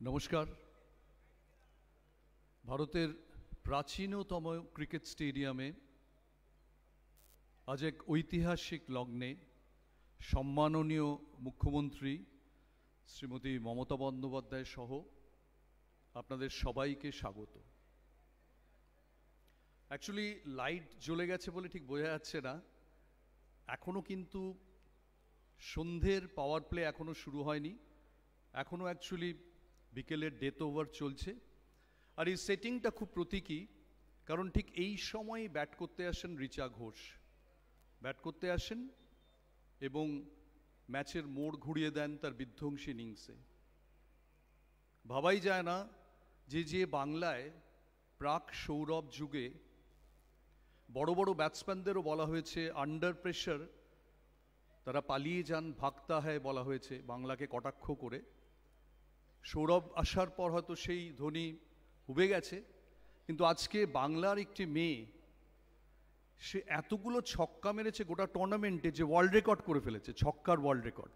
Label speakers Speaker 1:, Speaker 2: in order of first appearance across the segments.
Speaker 1: নমস্কার। ভারতের প্রাচীনতম ক্রিকেট স্টেডিয়ামে আজ এক ঐতিহাসিক লগ্নে সম্মাননীয় মুখ্যমন্ত্রী শ্রীমতী মমতা বন্দ্যোপাধ্যায় সহ আপনাদের সবাইকে স্বাগত। অ্যাকচুয়ালি লাইট জ্বলে গেছে বলে ঠিক বোঝা যাচ্ছে না, এখনও কিন্তু সন্ধ্যের পাওয়ার প্লে এখনও শুরু হয়নি, এখনও অ্যাকচুয়ালি বিকেলের ডেথ ওভার চলছে। আর এই সেটিংটা খুব প্রতীকী, কারণ ঠিক এই সময় ব্যাট করতে আসেন রিচা ঘোষ, ব্যাট করতে আসেন এবং ম্যাচের মোড় ঘুরিয়ে দেন তার বিধ্বংসী ইনিংসে। ভাবাই যায় না যে বাংলায় প্রাক সৌরভ যুগে বড় বড় ব্যাটসম্যানদেরও বলা হয়েছে আন্ডার প্রেশার তারা পালিয়ে যান, ভাগতা হয় বলা হয়েছে বাংলাকে কটাক্ষ করে। সৌরভ আসার পর হয়তো সেই ধ্বনি উবে গেছে, কিন্তু আজকে বাংলার একটি মেয়ে সে এতগুলো ছক্কা মেরেছে গোটা টুর্নামেন্টে, যে ওয়ার্ল্ড রেকর্ড করে ফেলেছে, ছক্কার ওয়ার্ল্ড রেকর্ড।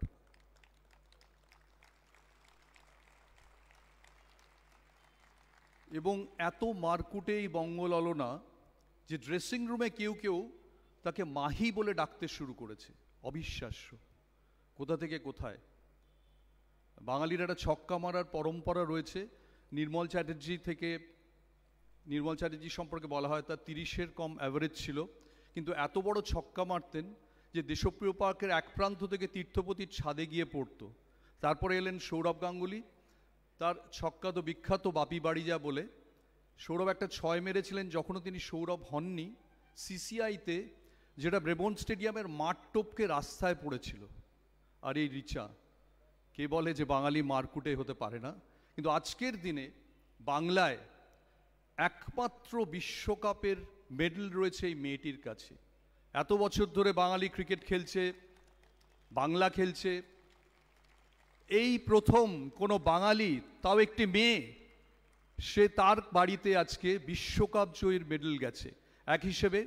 Speaker 1: এবং এত মারকুটে এই বঙ্গললনা যে ড্রেসিং রুমে কেউ কেউ তাকে মাহি বলে ডাকতে শুরু করেছে। অবিশ্বাস্য, কোথা থেকে কোথায়। বাঙালির একটা ছক্কা মারার পরম্পরা রয়েছে। নির্মল চ্যাটার্জি সম্পর্কে বলা হয় তার 30-এর কম অ্যাভারেজ ছিল, কিন্তু এত বড় ছক্কা মারতেন যে দেশপ্রিয় পার্কের এক প্রান্ত থেকে তীর্থপতির ছাদে গিয়ে পড়তো। তারপরে এলেন সৌরভ গাঙ্গুলি, তার ছক্কা তো বিখ্যাত বাপি বাড়িজা বলে। সৌরভ একটা 6 মেরেছিলেন যখনও তিনি সৌরভ হননি, সিসিআইতে, যেটা ব্রেবন স্টেডিয়ামের মাঠ টপকে রাস্তায় পড়েছিল। আর এই রিচা, কে বলে যে বাঙালি মারকুটে হতে পারে না, কিন্তু আজকের দিনে বাংলায় একমাত্র বিশ্বকাপের মেডেল রয়েছে এই মেয়েটির কাছে। এত বছর ধরে বাঙালি ক্রিকেট খেলছে, বাংলা খেলছে, এই প্রথম কোনো বাঙালি, তাও একটি মেয়ে, সে তার বাড়িতে আজকে বিশ্বকাপ জয়ীর মেডেল গেছে। এক হিসেবে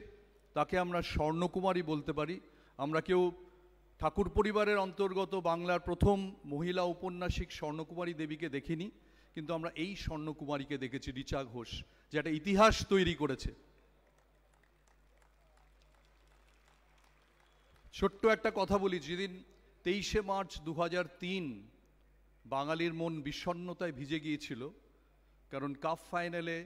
Speaker 1: তাকে আমরা স্বর্ণকুমারী বলতে পারি। আমরা কেউ ঠাকুর পরিবারের অন্তর্গত বাংলার প্রথম মহিলা ঔপন্যাসিক স্বর্ণকুমারী দেবীকে দেখিনি, কিন্তু আমরা এই স্বর্ণকুমারীকে দেখেছি, রিচা ঘোষ, যে একটা ইতিহাস তৈরি করেছে। ছোট্ট একটা কথা বলি, যেদিন 23শে মার্চ 2003 বাঙালির মন বিষণ্ণতায় ভিজে গিয়েছিল, কারণ কাপ ফাইনালে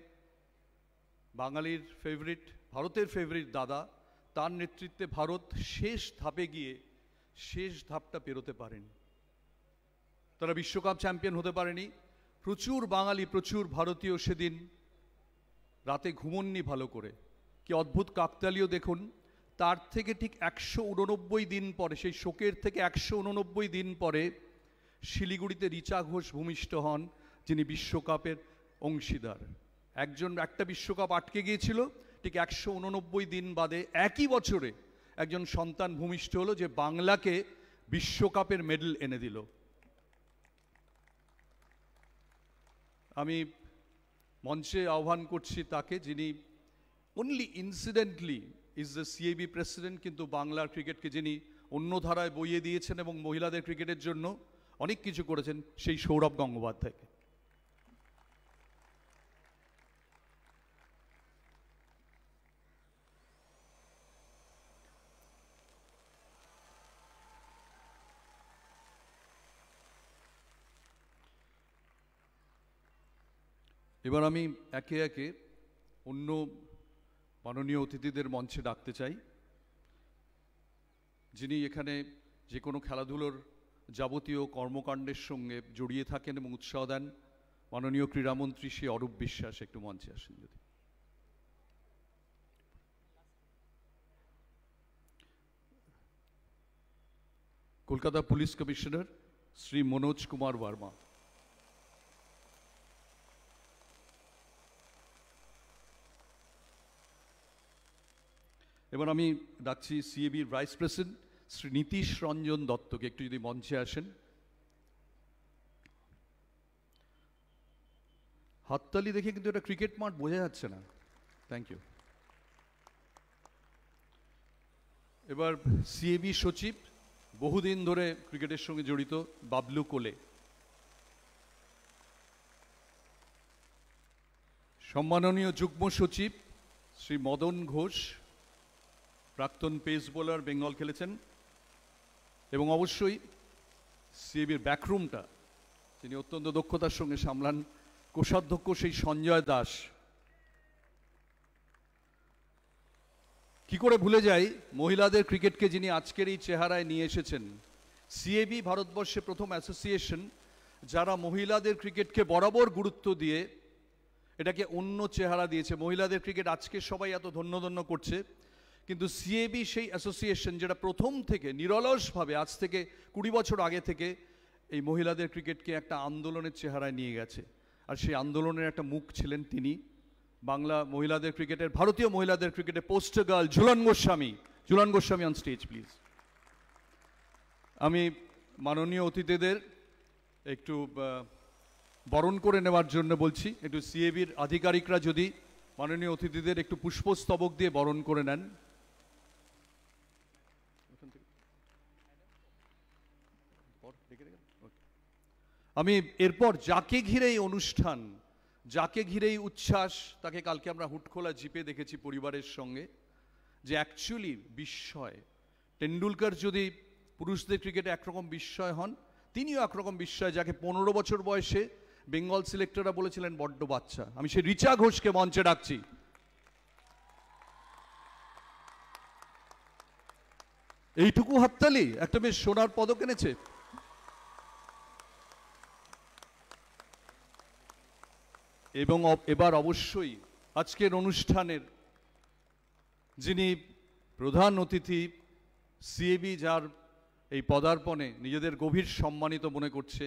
Speaker 1: বাঙালির ফেভারিট, ভারতের ফেভারিট দাদা, তার নেতৃত্বে ভারত শেষ ধাপে গিয়ে শেষ ধাপটা পেরোতে পারেনি, তারা বিশ্বকাপ চ্যাম্পিয়ন হতে পারেনি। প্রচুর বাঙালি, প্রচুর ভারতীয় সেদিন রাতে ঘুমননি ভালো করে। কি অদ্ভুত কাকতালীয় দেখুন, তার থেকে ঠিক 189 দিন পরে, সেই শোকের থেকে 189 দিন পরে শিলিগুড়িতে রিচা ঘোষ ভূমিষ্ঠ হন, যিনি বিশ্বকাপের অংশীদার। একটা বিশ্বকাপ আটকে গিয়েছিল, ঠিক 189 দিন বাদে একই বছরে একজন সন্তান ভূমিষ্ঠ হলো, যে বাংলাকে বিশ্বকাপের মেডেল এনে দিল। আমি মঞ্চে আহ্বান করছি তাকে, যিনি only incidentally is the CAB president, কিন্তু বাংলার ক্রিকেটকে যিনি অন্য ধারায় বইয়ে দিয়েছেন এবং মহিলাদের ক্রিকেটের জন্য অনেক কিছু করেছেন, সেই সৌরভ গঙ্গোপাধ্যায়কে। এবার আমি একে একে অন্য মাননীয় অতিথিদের মঞ্চে ডাকতে চাই, যিনি এখানে যে কোনো খেলাধুলোর যাবতীয় কর্মকাণ্ডের সঙ্গে জড়িয়ে থাকেন এবং উৎসাহ দেন। মাননীয় ক্রীড়ামন্ত্রী শ্রী অরূপ বিশ্বাস, একটু মঞ্চে আসেন যদি। Kolkata police commissioner Shri Manoj Kumar Verma. এবার আমি ডাকছি সিএবির ভাইস প্রেসিডেন্ট শ্রী নীতিশ রঞ্জন দত্তকে, একটু যদি মঞ্চে আসেন। হাততালি দেখে কিন্তু এটা ক্রিকেট মাঠ বোঝা যাচ্ছে না। Thank you. এবার সিএবি সচিব, বহুদিন ধরে ক্রিকেটের সঙ্গে জড়িত, বাবলু কোলে। সম্মাননীয় যুগ্ম সচিব শ্রী মদন ঘোষ, প্রাক্তন পেস বোলার, বেঙ্গল খেলেছেন, এবং অবশ্যই সিএবির ব্যাকরুমটা তিনি অত্যন্ত দক্ষতার সঙ্গে সামলান, কোষাধ্যক্ষ সেই সঞ্জয় দাস। কি করে ভুলে যাই মহিলাদের ক্রিকেটকে যিনি আজকের এই চেহারায় নিয়ে এসেছেন। সিএবি ভারতবর্ষে প্রথম অ্যাসোসিয়েশন যারা মহিলাদের ক্রিকেটকে বরাবর গুরুত্ব দিয়ে এটাকে অন্য চেহারা দিয়েছে। মহিলাদের ক্রিকেট আজকে সবাই এত ধন্য করছে, কিন্তু সিএবি সেই অ্যাসোসিয়েশন যেটা প্রথম থেকে নিরলসভাবে আজ থেকে 20 বছর আগে থেকে এই মহিলাদের ক্রিকেটকে একটা আন্দোলনের চেহারায় নিয়ে গেছে। আর সেই আন্দোলনের একটা মুখ ছিলেন তিনি, বাংলা মহিলাদের ক্রিকেটের, ভারতীয় মহিলাদের ক্রিকেটের poster girl Jhulan Goswami. Jhulan Goswami on stage please. আমি মাননীয় অতিথিদের একটু বরণ করে নেওয়ার জন্য বলছি, একটু সিএবির আধিকারিকরা যদি মাননীয় অতিথিদের একটু পুষ্পস্তবক দিয়ে বরণ করে নেন। আমি এরপর যাকে ঘিরে এই অনুষ্ঠান, যাকে ঘিরে এই উচ্ছ্বাস, তাকে কালকে আমরা হুটখোলা জিপে দেখেছি পরিবারের সঙ্গে, যে অ্যাকচুয়ালি বিস্ময়। টেন্ডুলকার যদি পুরুষদের ক্রিকেটে একরকম বিস্ময় হন, তিনিও একরকম বিস্ময়, যাকে 15 বছর বয়সে বেঙ্গল সিলেক্টররা বলেছিলেন বড্ড বাচ্চা। আমি সেই রিচা ঘোষকে মঞ্চে ডাকছি। এইটুকু হাততালি, একটা বেশ সোনার পদক এনেছে। এবং এবার অবশ্যই আজকের অনুষ্ঠানের যিনি প্রধান অতিথি, সিএবি যার এই পদার্পণে নিজেদের গভীর সম্মানিত মনে করছে,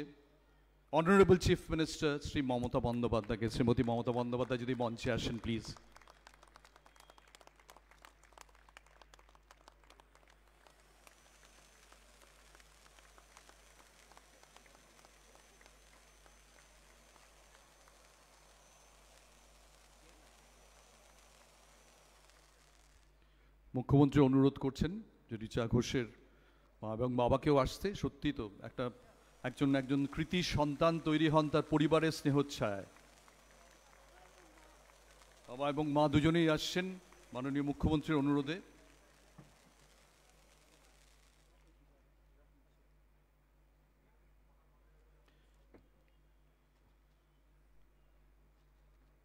Speaker 1: honourable chief minister Shri Mamata বন্দ্যোপাধ্যায়কে। শ্রীমতী মমতা বন্দ্যোপাধ্যায় যদি মঞ্চে আসেন প্লিজ। মুখ্যমন্ত্রী অনুরোধ করছেন যে রিচা ঘোষের মা এবং বাবাকেও আসতে। সত্যি তো একজন কৃতি সন্তান তৈরি হন তার পরিবারের স্নেহচ্ছায়ায়। বাবা এবং মা দুজনেই আসছেন মাননীয় মুখ্যমন্ত্রীর অনুরোধে।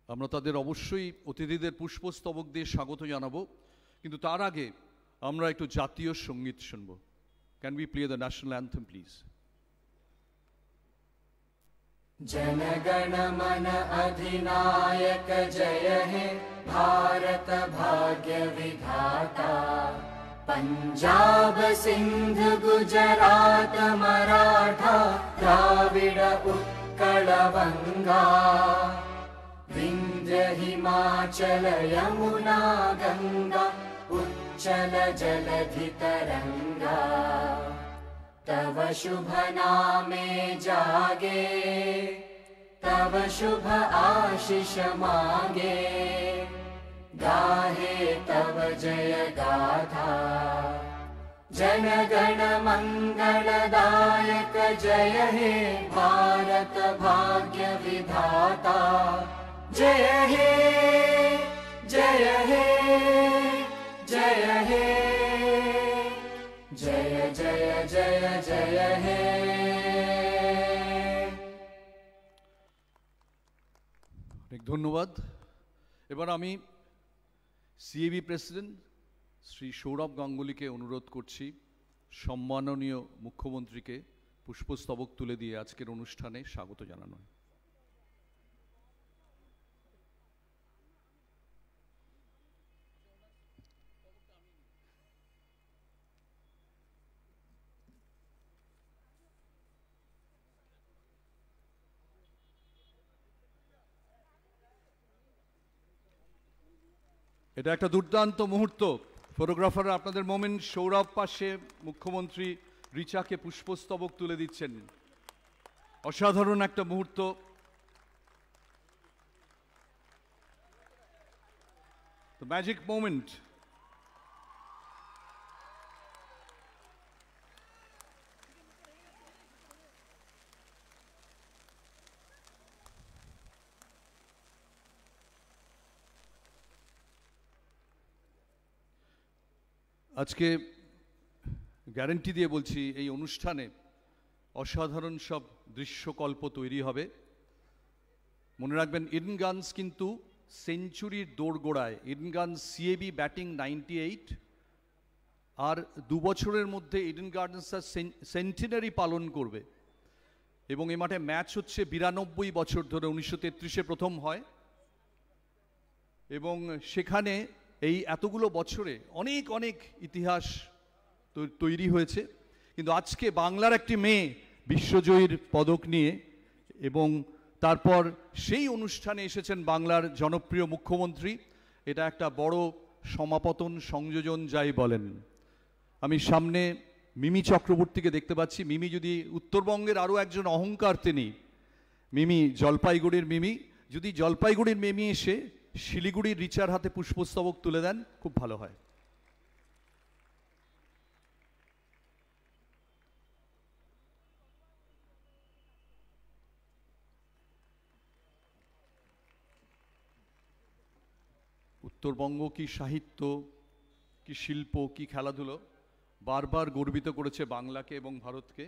Speaker 1: আমরা তাদের অবশ্যই অতিথিদের পুষ্পস্তবক দিয়ে স্বাগত জানাবো, কিন্তু তার আগে আমরা একটু জাতীয় সঙ্গীত শুনবো। Can we play the national anthem please?
Speaker 2: जनगण मन अधिनायक जय हे भारत भाग्य विधाता। पंजाब सिंध गुजरात मराठा द्राविड उत्कल बंगा। विंध्य हिमाचल यमुना गंगा उच्चल जलधि तरंगा। तव शुभ नामे जागे तव शुभ आशीष मांगे। गाहे तव जय गाथा जनगण मंगलदायक जय हे भारत भाग्य विधाता। जय हे जय हे जय हे जय जय जय जय हे।
Speaker 1: অনেক ধন্যবাদ। এবার আমি সিএবি প্রেসিডেন্ট শ্রী সৌরভ গাঙ্গুলিকে অনুরোধ করছি সম্মাননীয় মুখ্যমন্ত্রীকে পুষ্পস্তবক তুলে দিয়ে আজকের অনুষ্ঠানে স্বাগত জানানো। এটা একটা দুর্দান্ত মুহূর্ত। ফটোগ্রাফাররা আপনাদের মোমেন্ট। সৌরভ পাশে, মুখ্যমন্ত্রী রিচাকে পুষ্পস্তবক তুলে দিচ্ছেন। অসাধারণ একটা মুহূর্ত। The magic moment. আজকে গ্যারান্টি দিয়ে বলছি এই অনুষ্ঠানে অসাধারণ সব দৃশ্যকল্প তৈরি হবে। মনে রাখবেন ইডেন গার্ডেন্স কিন্তু সেঞ্চুরির দোরগোড়ায়। ইডেন গার্ডেন্স সিএবি ব্যাটিং 98, আর 2 বছরের মধ্যে ইডেন গার্ডেন্স তার সেন্টিনারি পালন করবে এবং এ মাঠে ম্যাচ হচ্ছে 92 বছর ধরে। 1933-এ প্রথম হয় এবং সেখানে এই এতগুলো বছরে অনেক অনেক ইতিহাস তৈরি হয়েছে। কিন্তু আজকে বাংলার একটি মেয়ে বিশ্বজয়ীর পদক নিয়ে, এবং তারপর সেই অনুষ্ঠানে এসেছেন বাংলার জনপ্রিয় মুখ্যমন্ত্রী। এটা একটা বড় সমাপতন সংযোজন যাই বলেন। আমি সামনে মিমি চক্রবর্তীকে দেখতে পাচ্ছি। মিমি যদি উত্তরবঙ্গের আরও একজন অহংকার, তিনি মিমি জলপাইগুড়ির মিমি, যদি জলপাইগুড়ির মিমি এসে শিলিগুড়ির রিচার হাতে পুষ্পস্তবক তুলে দেন খুব ভালো হয়। উত্তরবঙ্গ কি সাহিত্য, কি শিল্প, কি খেলাধুলো বারবার গর্বিত করেছে বাংলাকে এবং ভারতকে।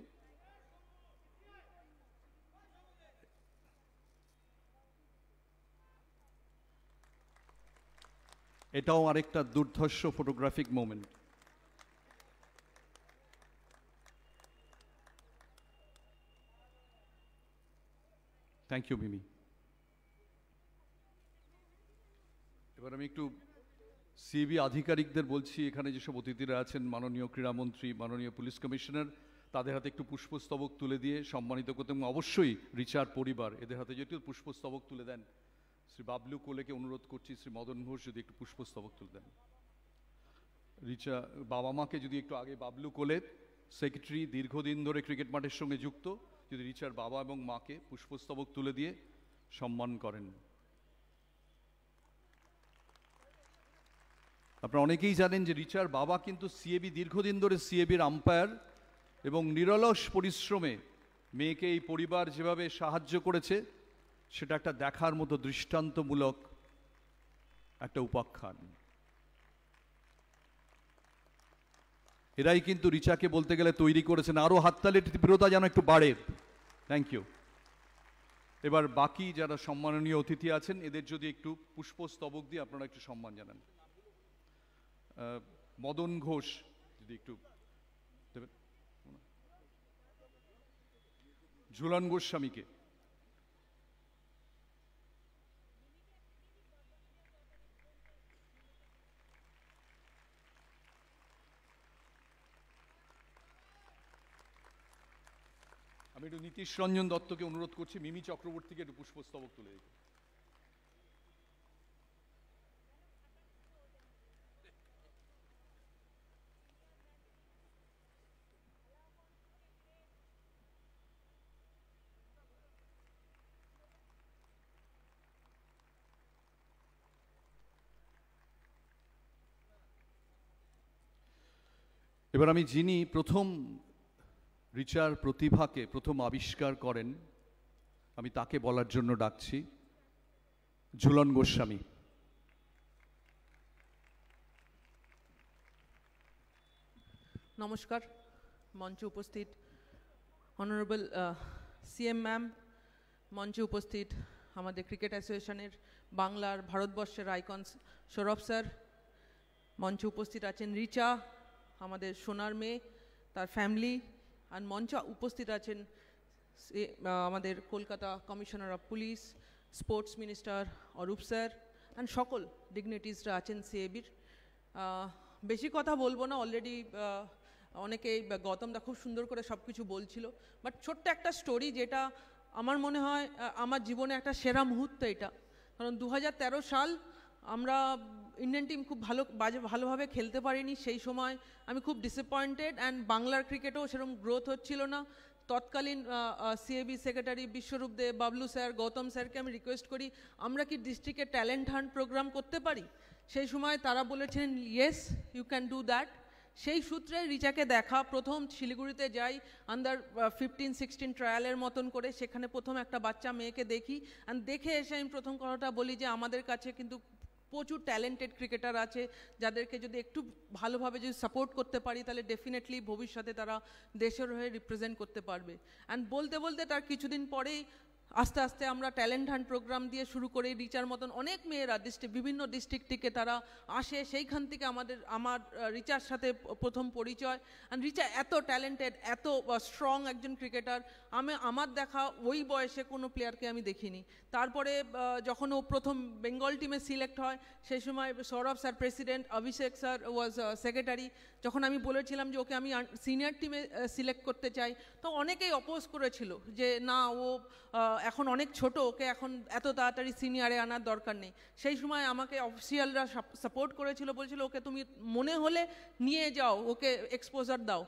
Speaker 1: এটাও আরেকটা দুর্ধর্ষ ফটোগ্রাফিক মোমেন্ট। থ্যাংক ইউ মিমি। এবার আমি একটু সিবি আধিকারিকদের বলছি, এখানে যেসব অতিথিরা আছেন, মাননীয় ক্রীড়ামন্ত্রী, মাননীয় পুলিশ কমিশনার, তাদের হাতে একটু পুষ্পস্তবক তুলে দিয়ে সম্মানিত করতে, এবং অবশ্যই রিচার পরিবার এদের হাতে যদি পুষ্পস্তবক তুলে দেন। শ্রী বাবলু কোলেকে অনুরোধ করছি, শ্রী মদন ঘোষ যদি একটু পুষ্পস্তবক তুলে দেন। রিচা বাবা মাকে যদি একটু আগে, বাবলু কোলে সেক্রেটারি, দীর্ঘদিন ধরে ক্রিকেট মাঠের সঙ্গে যুক্ত, যদি রিচার বাবা এবং মাকে পুষ্পস্তবক তুলে দিয়ে সম্মান করেন। আপনারা অনেকেই জানেন যে রিচার বাবা কিন্তু সিএবি, দীর্ঘদিন ধরে সিএবির আম্পায়ার, এবং নিরলস পরিশ্রমে মেয়েকে এই পরিবার যেভাবে সাহায্য করেছে সেটা একটা দেখার মতো দৃষ্টান্তমূলক একটা উপাখ্যান। এরাই কিন্তু রিচাকে বলতে গেলে তৈরি করেছেন। আরো হাততালির তীব্রতা যেন একটু বাড়ে। Thank you. এবার বাকি যারা সম্মাননীয় অতিথি আছেন এদের যদি একটু পুষ্পস্তবক দিয়ে আপনারা একটু সম্মান জানান। মদন ঘোষ যদি একটু দেবেন, ঝুলন গোস্বামীকে, আমি একটু নীতিশ রঞ্জন দত্তকে অনুরোধ করছি মিমি চক্রবর্তীকে একটু পুষ্পস্তবক তুলে দিতে। এবার আমি যিনি প্রথম রিচার প্রতিভাকে প্রথম আবিষ্কার করেন আমি তাকে বলার জন্য ডাকছি, ঝুলন গোস্বামী।
Speaker 3: নমস্কার। মঞ্চে উপস্থিত অনারেবল সিএম ম্যাম, মঞ্চে উপস্থিত আমাদের ক্রিকেট অ্যাসোসিয়েশনের বাংলার ভারতবর্ষের আইকন সৌরভ স্যার, মঞ্চে উপস্থিত আছেন রিচা, আমাদের সোনার মেয়ে, তার ফ্যামিলি, আর মঞ্চে উপস্থিত আছেন আমাদের Kolkata commissioner of police, sports minister Arup sir, and সকল ডিগনিটিসরা আছেন সিএবির। বেশি কথা বলবো না, অলরেডি অনেকেই গৌতমদা খুব সুন্দর করে সব কিছু বলছিল, বাট ছোট্ট একটা স্টোরি যেটা আমার মনে হয় আমার জীবনে একটা সেরা মুহূর্ত এটা। কারণ 2013 সাল আমরা ইন্ডিয়ান টিম খুব ভালোভাবে খেলতে পারিনি। সেই সময় আমি খুব ডিসঅ্যাপয়েন্টেড, অ্যান্ড বাংলার ক্রিকেটেও সেরকম গ্রোথ হচ্ছিল না। তৎকালীন সিএবি সেক্রেটারি বিশ্বরূপ দে, বাবলু স্যার, গৌতম স্যারকে আমি রিকোয়েস্ট করি আমরা কি ডিস্ট্রিক্টে ট্যালেন্ট হান্ট প্রোগ্রাম করতে পারি। সেই সময় তারা বলেছেন yes you can do that. সেই সূত্রে রিচাকে দেখা, প্রথম শিলিগুড়িতে যাই আন্ডার 15-16 ট্রায়ালের মতন করে, সেখানে প্রথম একটা বাচ্চা মেয়েকে দেখি, অ্যান্ড দেখে এসে আমি প্রথম কথাটা বলি যে আমাদের কাছে কিন্তু প্রচুর ট্যালেন্টেড ক্রিকেটার আছে, যাদেরকে যদি একটু ভালোভাবে যদি সাপোর্ট করতে পারি তাহলে ডেফিনেটলি ভবিষ্যতে তারা দেশের হয়ে রিপ্রেজেন্ট করতে পারবে। অ্যান্ড বলতে বলতে তার কিছুদিন পরেই আস্তে আস্তে আমরা ট্যালেন্ট হান্ট প্রোগ্রাম দিয়ে শুরু করে রিচার মতন অনেক মেয়েরা বিভিন্ন ডিস্ট্রিক্ট থেকে তারা আসে, সেইখান থেকে আমার রিচার সাথে প্রথম পরিচয়। অ্যান্ড রিচা এত ট্যালেন্টেড, এত স্ট্রং একজন ক্রিকেটার, আমার দেখা ওই বয়সে কোনো প্লেয়ারকে আমি দেখিনি। তারপরে যখন ও প্রথম বেঙ্গল টিমে সিলেক্ট হয়, সেই সময় সৌরভ স্যার প্রেসিডেন্ট, অভিষেক স্যার ওয়াজ সেক্রেটারি। যখন আমি বলেছিলাম যে ওকে আমি সিনিয়র টিমে সিলেক্ট করতে চাই, তো অনেকেই অপোজ করেছিল যে না, ও এখন অনেক ছোট, ওকে এখন এত তাড়াতাড়ি সিনিয়রে আনার দরকার নেই। সেই সময় আমাকে অফিসিয়ালরা সাপোর্ট করেছিল, বলেছিল ওকে তুমি মনে হলে নিয়ে যাও, ওকে এক্সপোজার দাও।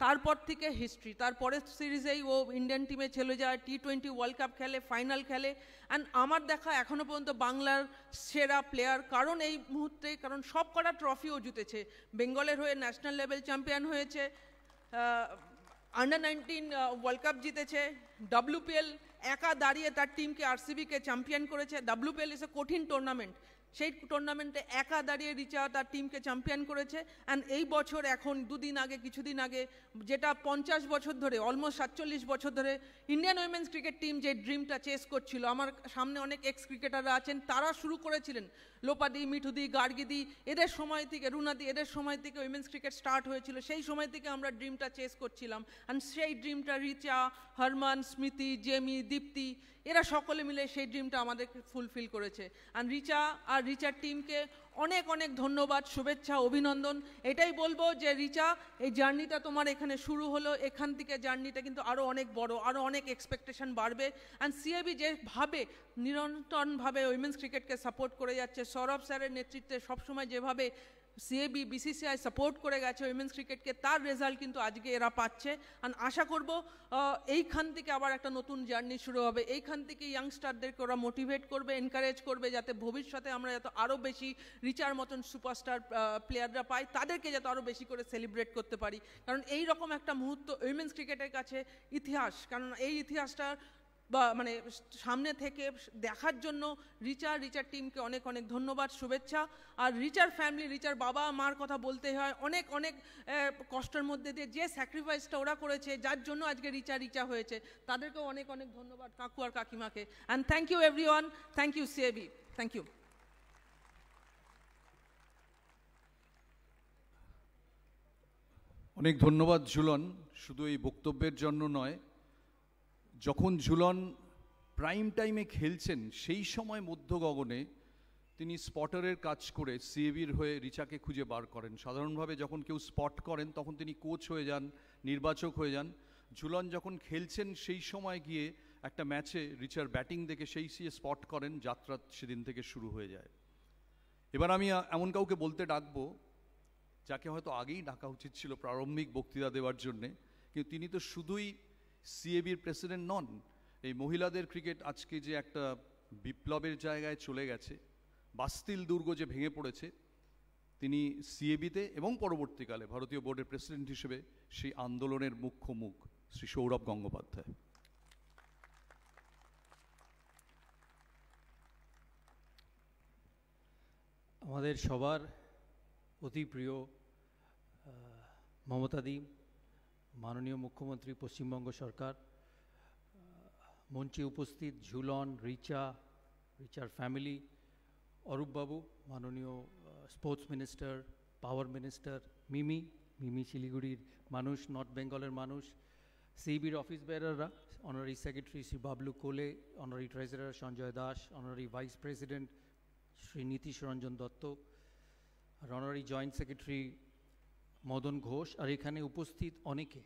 Speaker 3: তারপর থেকে হিস্ট্রি, তারপরের সিরিজেই ও ইন্ডিয়ান টিমে চলে যায়, T20 ওয়ার্ল্ড কাপ খেলে, ফাইনাল খেলে। অ্যান্ড আমার দেখা এখনও পর্যন্ত বাংলার সেরা প্লেয়ার, কারণ এই মুহূর্তে কারণ সব কটা ট্রফিও জিতেছে। বেঙ্গলের হয়ে ন্যাশনাল লেভেল চ্যাম্পিয়ন হয়েছে, আন্ডার-19 ওয়ার্ল্ড কাপ জিতেছে, WPL একা দাঁড়িয়ে তার টিমকে RCB-কে চ্যাম্পিয়ন করেছে। WPL ইজ এ কঠিন টুর্নামেন্ট, সেই টুর্নামেন্টে একা দাঁড়িয়ে রিচা তার টিমকে চ্যাম্পিয়ন করেছে। অ্যান্ড এই বছর এখন কিছুদিন আগে যেটা 50 বছর ধরে, অলমোস্ট 47 বছর ধরে ইন্ডিয়ান উইমেন্স ক্রিকেট টিম যে ড্রিমটা চেস করছিল, আমার সামনে অনেক এক্স ক্রিকেটাররা আছেন, তারা শুরু করেছিলেন। লোপাদি, মিঠুদি, গার্গিদি, এদের সময় থেকে, রুনাদি, এদের সময় থেকে উইমেন্স ক্রিকেট স্টার্ট হয়েছিল। সেই সময় থেকে আমরা ড্রিমটা চেস করছিলাম। অ্যান্ড সেই ড্রিমটা রিচা, হরমান, স্মৃতি, জেমি, দীপ্তি, এরা সকলে মিলে সেই ড্রিমটা আমাদেরকে ফুলফিল করেছে। আর রিচা আর রিচার টিমকে অনেক অনেক ধন্যবাদ, শুভেচ্ছা, অভিনন্দন। এটাই বলবো যে রিচা, এই জার্নিটা তোমার এখানে শুরু হলো, এখান থেকে জার্নিটা কিন্তু আরও অনেক বড়, আরও অনেক এক্সপেকটেশন বাড়বে। অ্যান্ড CIB যেভাবে নিরন্তরভাবে উইমেন্স ক্রিকেটকে সাপোর্ট করে যাচ্ছে, সৌরভ স্যারের নেতৃত্বে সবসময় যেভাবে CIB, BCCI সাপোর্ট করে গেছে উইমেন্স ক্রিকেটকে, তার রেজাল্ট কিন্তু আজকে এরা পাচ্ছে। আর আশা করব এইখান থেকে আবার একটা নতুন জার্নি শুরু হবে। এইখান থেকে ইয়াংস্টারদেরকে ওরা মোটিভেট করবে, এনকারেজ করবে, যাতে ভবিষ্যতে আমরা যাতে আরও বেশি রিচার মতন সুপারস্টার প্লেয়াররা পাই, তাদেরকে যাতে আরও বেশি করে সেলিব্রেট করতে পারি। কারণ এই রকম একটা মুহূর্ত উইমেন্স ক্রিকেটের কাছে ইতিহাস, কারণ এই ইতিহাসটা মানে সামনে থেকে দেখার জন্য রিচার টিমকে অনেক অনেক ধন্যবাদ, শুভেচ্ছা। আর রিচার ফ্যামিলি, রিচার বাবা মার কথা বলতে হয়, অনেক অনেক কষ্টের মধ্যে দিয়ে যে স্যাক্রিফাইসটা ওরা করেছে, যার জন্য আজকে রিচা হয়েছে, তাদেরকেও অনেক অনেক ধন্যবাদ, কাকু আর কাকিমাকে। And thank you everyone, thank you CIB, thank you.
Speaker 1: অনেক ধন্যবাদ ঝুলন। শুধু এই বক্তব্যের জন্য নয়, যখন ঝুলন প্রাইম টাইমে খেলছেন সেই সময় মধ্য গগনে তিনি স্পটারের কাজ করে CIBর হয়ে রিচাকে খুঁজে বার করেন। সাধারণভাবে যখন কেউ স্পট করেন তখন তিনি কোচ হয়ে যান, নির্বাচক হয়ে যান। ঝুলন যখন খেলছেন সেই সময় গিয়ে একটা ম্যাচে রিচার ব্যাটিং দেখে সেই স্পট করেন, যাত্রা সেদিন থেকে শুরু হয়ে যায়। এবার আমি এমন কাউকে বলতে ডাকবো যাকে হয়তো আগেই ডাকা উচিত ছিল প্রারম্ভিক বক্তৃতা দেওয়ার জন্যে, কিন্তু তিনি তো শুধুই CIBর প্রেসিডেন্ট নন। এই মহিলাদের ক্রিকেট আজকে যে একটা বিপ্লবের জায়গায় চলে গেছে, বাস্তিল দুর্গ যে ভেঙে পড়েছে, তিনি CIBতে এবং পরবর্তীকালে ভারতীয় বোর্ডের প্রেসিডেন্ট হিসেবে সেই আন্দোলনের মুখ্য মুখ শ্রী সৌরভ গঙ্গোপাধ্যায়।
Speaker 4: আমাদের সবার অতি প্রিয় মমতাদি, মাননীয় মুখ্যমন্ত্রী পশ্চিমবঙ্গ সরকার, মঞ্চে উপস্থিত ঝুলন, রিচার ফ্যামিলি, অরূপবাবু, মাননীয় sports minister, power minister, Mimi শিলিগুড়ির মানুষ, নর্থ বেঙ্গলের মানুষ, CIBর অফিস বেয়ারাররা, honorary secretary Shri Bablu Kole, honorary treasurer Sanjay Das, honorary vice president Shri Nitish Ranjan Dutta, আর honorary joint secretary Madan Ghosh, আর এখানে উপস্থিত অনেকে।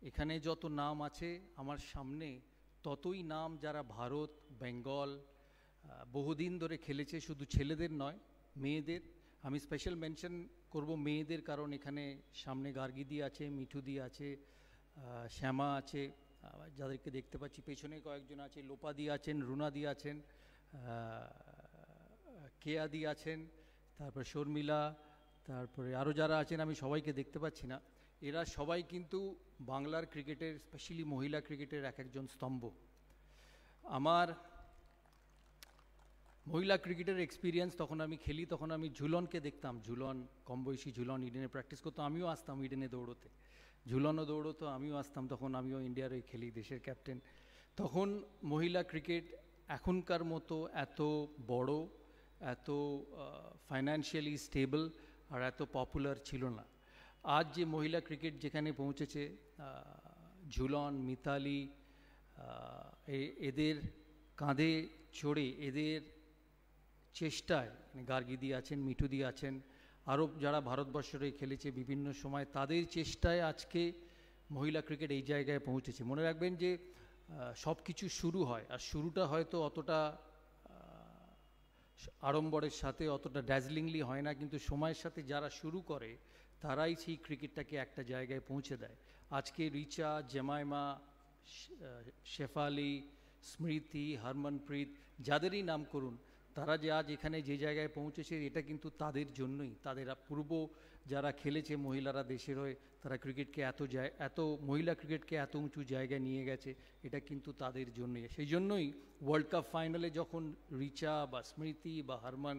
Speaker 4: এখানে যত নাম আছে আমার সামনে, ততই নাম যারা ভারত, বেঙ্গল বহুদিন ধরে খেলেছে, শুধু ছেলেদের নয়, মেয়েদের। আমি স্পেশাল মেনশন করব মেয়েদের, কারণ এখানে সামনে গার্গিদি আছে, মিঠুদি আছে, শ্যামা আছে, যাদেরকে দেখতে পাচ্ছি পেছনে কয়েকজন আছে, লোপাদি আছেন, রুনাদি আছেন, কেয়াদি আছেন, তারপর শর্মিলা, তারপরে আরও যারা আছেন আমি সবাইকে দেখতে পাচ্ছি না। এরা সবাই কিন্তু বাংলার ক্রিকেটের, স্পেশালি মহিলা ক্রিকেটের এক একজন স্তম্ভ। আমার মহিলা ক্রিকেটের এক্সপিরিয়েন্স, তখন আমি খেলি, তখন আমি ঝুলনকে দেখতাম, ঝুলন কম বয়সী ঝুলন ইডেনে প্র্যাকটিস করতো, আমিও আসতাম ইডেনে দৌড়োতে, ঝুলনও দৌড়তো, আমিও আসতাম, তখন আমিও ইন্ডিয়ার হয়ে খেলি, দেশের ক্যাপ্টেন। তখন মহিলা ক্রিকেট এখনকার মতো এত বড়, এত ফাইন্যান্সিয়ালি স্টেবল আর এত পপুলার ছিল না। আজ যে মহিলা ক্রিকেট যেখানে পৌঁছেছে, ঝুলন, মিতালি, এদের কাঁধে চড়ে, এদের চেষ্টায়, গার্গিদি আছেন, মিঠুদি আছেন, আরও যারা ভারতবর্ষে খেলেছে বিভিন্ন সময়, তাদের চেষ্টায় আজকে মহিলা ক্রিকেট এই জায়গায় পৌঁছেছে। মনে রাখবেন যে সব কিছু শুরু হয়, আর শুরুটা হয়তো অতটা আড়ম্বরের সাথে, অতটা ড্যাজলিংলি হয় না, কিন্তু সময়ের সাথে যারা শুরু করে তারাই সেই ক্রিকেটটাকে একটা জায়গায় পৌঁছে দেয়। আজকে রিচা, জেমাইমা, শেফালি, স্মৃতি, হরমনপ্রীত, যাদেরই নাম করুন, তারা যে আজ এখানে যে জায়গায় পৌঁছেছে, এটা কিন্তু তাদের জন্যই। তাদের পূর্ব যারা খেলেছে মহিলারা দেশের হয়ে, তারা ক্রিকেটকে এত মহিলা ক্রিকেটকে এত উঁচু জায়গায় নিয়ে গেছে, এটা কিন্তু তাদের জন্যই। সেই জন্যই ওয়ার্ল্ড কাপ ফাইনালে যখন রিচা বা স্মৃতি বা হরমন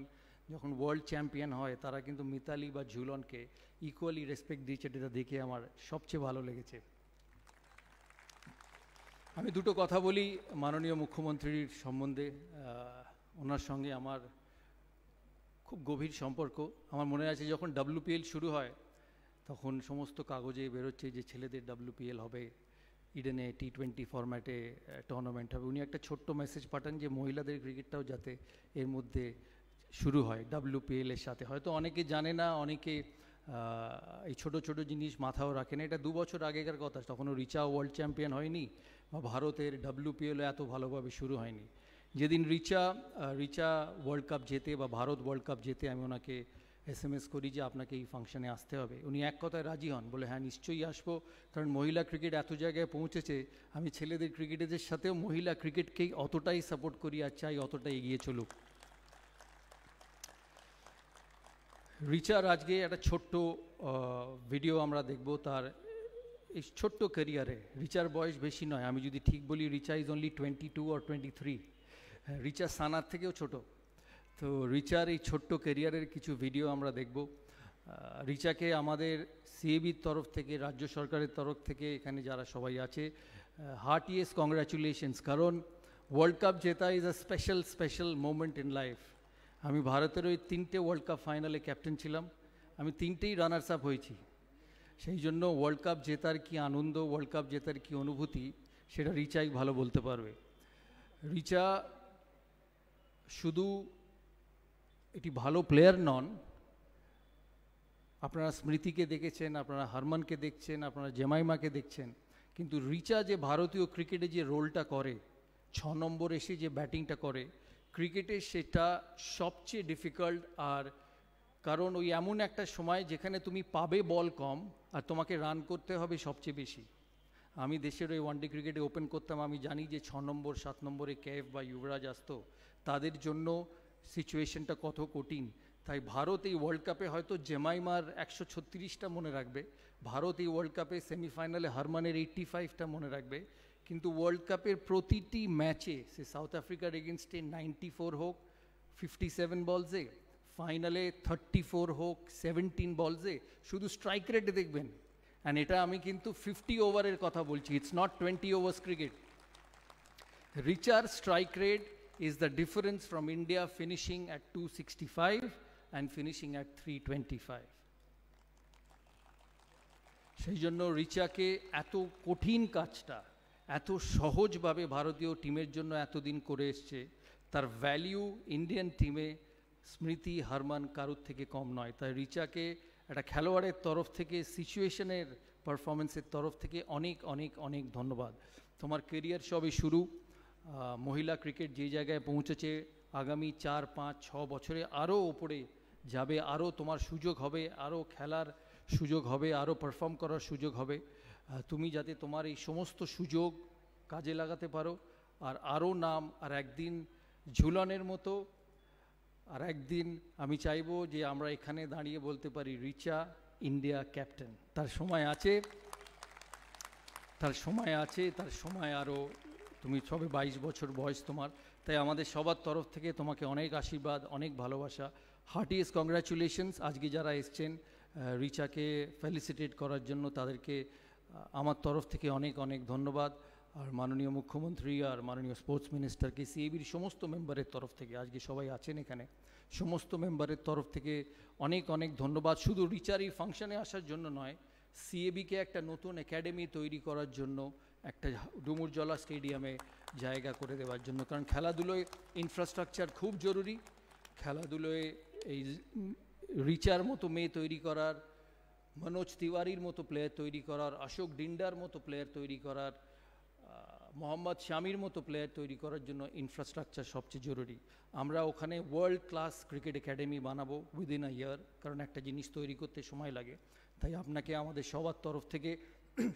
Speaker 4: যখন ওয়ার্ল্ড চ্যাম্পিয়ন হয়, তারা কিন্তু মিতালি বা ঝুলনকে ইকুয়ালি রেসপেক্ট দিয়েছে, এটা দেখে আমার সবচেয়ে ভালো লেগেছে। আমি দুটো কথা বলি মাননীয় মুখ্যমন্ত্রীর সম্বন্ধে। ওনার সঙ্গে আমার খুব গভীর সম্পর্ক। আমার মনে আছে যখন WPL শুরু হয়, তখন সমস্ত কাগজে বেরোচ্ছে যে ছেলেদের WPL হবে, ইডেনে T20 ফরম্যাটে টুর্নামেন্ট হবে। উনি একটা ছোট্ট মেসেজ পাঠান যে মহিলাদের ক্রিকেটটাও যাতে এর মধ্যে শুরু হয় WPL এর সাথে। হয়তো অনেকে জানে না, অনেকে এই ছোট ছোট জিনিস মাথাও রাখে না। এটা 2 বছর আগেকার কথা, তখনও রিচা ওয়ার্ল্ড চ্যাম্পিয়ন হয়নি বা ভারতের WPLও এত ভালোভাবে শুরু হয়নি। যেদিন রিচা ওয়ার্ল্ড কাপ জেতে বা ভারত ওয়ার্ল্ড কাপ জেতে, আমি ওনাকে SMS করি যে আপনাকে এই ফাংশনে আসতে হবে। উনি এক কথায় রাজি হন, বলে হ্যাঁ নিশ্চয়ই আসবো, কারণ মহিলা ক্রিকেট এত জায়গায় পৌঁছেছে, আমি ছেলেদের ক্রিকেটারদের সাথেও মহিলা ক্রিকেটকেই অতটাই সাপোর্ট করি আর চাই অতটাই এগিয়ে চলুক। রিচার আজকে একটা ছোট্ট ভিডিও আমরা দেখব তার এই ছোট্ট ক্যারিয়ারে। রিচার বয়স বেশি নয়, আমি যদি ঠিক বলি Richa is only 22 or 23। Richa সানার থেকেও ছোট। তো রিচার এই ছোট্ট ক্যারিয়ারের কিছু ভিডিও আমরা দেখব। রিচাকে আমাদের CABর তরফ থেকে, রাজ্য সরকারের তরফ থেকে, এখানে যারা সবাই আছে, হার্টিয়েস্ট কংগ্রাচুলেশনস, কারণ ওয়ার্ল্ড কাপ জেতা is a special moment in life. আমি ভারতের ওই 3টে ওয়ার্ল্ড কাপ ফাইনালে ক্যাপ্টেন ছিলাম, আমি 3টেই রানার্স আপ হয়েছি। সেই জন্য ওয়ার্ল্ড কাপ জেতার কি আনন্দ, ওয়ার্ল্ড কাপ জেতার কি অনুভূতি, সেটা রিচাই ভালো বলতে পারবে। রিচা শুধু একটি ভালো প্লেয়ার নন, আপনারা স্মৃতিকে দেখেছেন, আপনারা হরমনকে দেখছেন, আপনারা জেমাইমাকে দেখছেন, কিন্তু রিচা যে ভারতীয় ক্রিকেটে যে রোলটা করে, 6 নম্বর এসে যে ব্যাটিংটা করে ক্রিকেটে, সেটা সবচেয়ে ডিফিকাল্ট। আর কারণ ওই এমন একটা সময় যেখানে তুমি পাবে বল কম আর তোমাকে রান করতে হবে সবচেয়ে বেশি। আমি দেশের ওই ওয়ানডে ক্রিকেটে ওপেন করতাম, আমি জানি যে 6 নম্বর 7 নম্বরে কেএফ বা যুবরাজ আসতো, তাদের জন্য সিচুয়েশনটা কত কঠিন। তাই ভারত এই ওয়ার্ল্ড কাপে হয়তো জেমাইমার 136টা মনে রাখবে, ভারত এই ওয়ার্ল্ড কাপে সেমিফাইনালে হরমনের 85টা মনে রাখবে, কিন্তু ওয়ার্ল্ড কাপের প্রতিটি ম্যাচে, সে সাউথ আফ্রিকার এগেনস্টে 94 হোক 57 বলসে, ফাইনালে 34 হোক 17 বলসে, শুধু স্ট্রাইক রেটে দেখবেন। অ্যান্ড এটা আমি কিন্তু 50 ওভারের কথা বলছি, ইটস নট 20 ওভার্স ক্রিকেট। রিচার strike rate is the difference from India finishing at 265 and finishing at 325. সেই জন্য রিচাকে এত কঠিন কাজটা এত সহজভাবে ভারতীয় টিমের জন্য এতদিন করে এসছে, তার ভ্যালিউ ইন্ডিয়ান টিমে স্মৃতি, হরমন কারুর থেকে কম নয়। তাই রিচাকে একটা খেলোয়াড়ের তরফ থেকে, সিচুয়েশনের পারফরমেন্সের তরফ থেকে অনেক অনেক অনেক ধন্যবাদ। তোমার কেরিয়ার সবে শুরু, মহিলা ক্রিকেট যে জায়গায় পৌঁছেছে, আগামী 4, 5, 6 বছরে আরও ওপরে যাবে, আরও তোমার সুযোগ হবে, আরও খেলার সুযোগ হবে, আরও পারফর্ম করার সুযোগ হবে। তুমি যাতে তোমার এই সমস্ত সুযোগ কাজে লাগাতে পারো, আর আরও নাম, আর একদিন ঝুলনের মতো, আর একদিন আমি চাইবো যে আমরা এখানে দাঁড়িয়ে বলতে পারি রিচা ইন্ডিয়া ক্যাপ্টেন। তার সময় আছে, তার সময় আরও তুমি সবে 22 বছর বয়স তোমার, তাই আমাদের সবার তরফ থেকে তোমাকে অনেক আশীর্বাদ, অনেক ভালোবাসা, হার্টিয়েস্ট কংগ্রাচুলেশনস। আজকে যারা এসছেন রিচাকে ফেলিসিটেট করার জন্য তাদেরকে আমার তরফ থেকে অনেক অনেক ধন্যবাদ। আর মাননীয় মুখ্যমন্ত্রী আর মাননীয় স্পোর্টস মিনিস্টারকে, সিএবির সমস্ত মেম্বারের তরফ থেকে, আজকে সবাই আছেন এখানে, সমস্ত মেম্বারের তরফ থেকে অনেক অনেক ধন্যবাদ। শুধু রিচার এই ফাংশনে আসার জন্য নয়, সিএবিকে একটা নতুন একাডেমি তৈরি করার জন্য, একটা ডুমুরজলা স্টেডিয়ামে জায়গা করে দেওয়ার জন্য। কারণ খেলাধুলোয় ইনফ্রাস্ট্রাকচার খুব জরুরি। খেলাধুলোয় এই রিচার মতো মেয়ে তৈরি করার, মনোজ তিওয়ারির মতো প্লেয়ার তৈরি করার, অশোক ডিন্ডার মতো প্লেয়ার তৈরি করার, মোহাম্মদ শামির মতো প্লেয়ার তৈরি করার জন্য ইনফ্রাস্ট্রাকচার সবচেয়ে জরুরি। আমরা ওখানে ওয়ার্ল্ড ক্লাস ক্রিকেট একাডেমি বানাবো উইদিন আ ইয়ার, কারণ একটা জিনিস তৈরি করতে সময় লাগে। তাই আপনাকে আমাদের সবার তরফ থেকে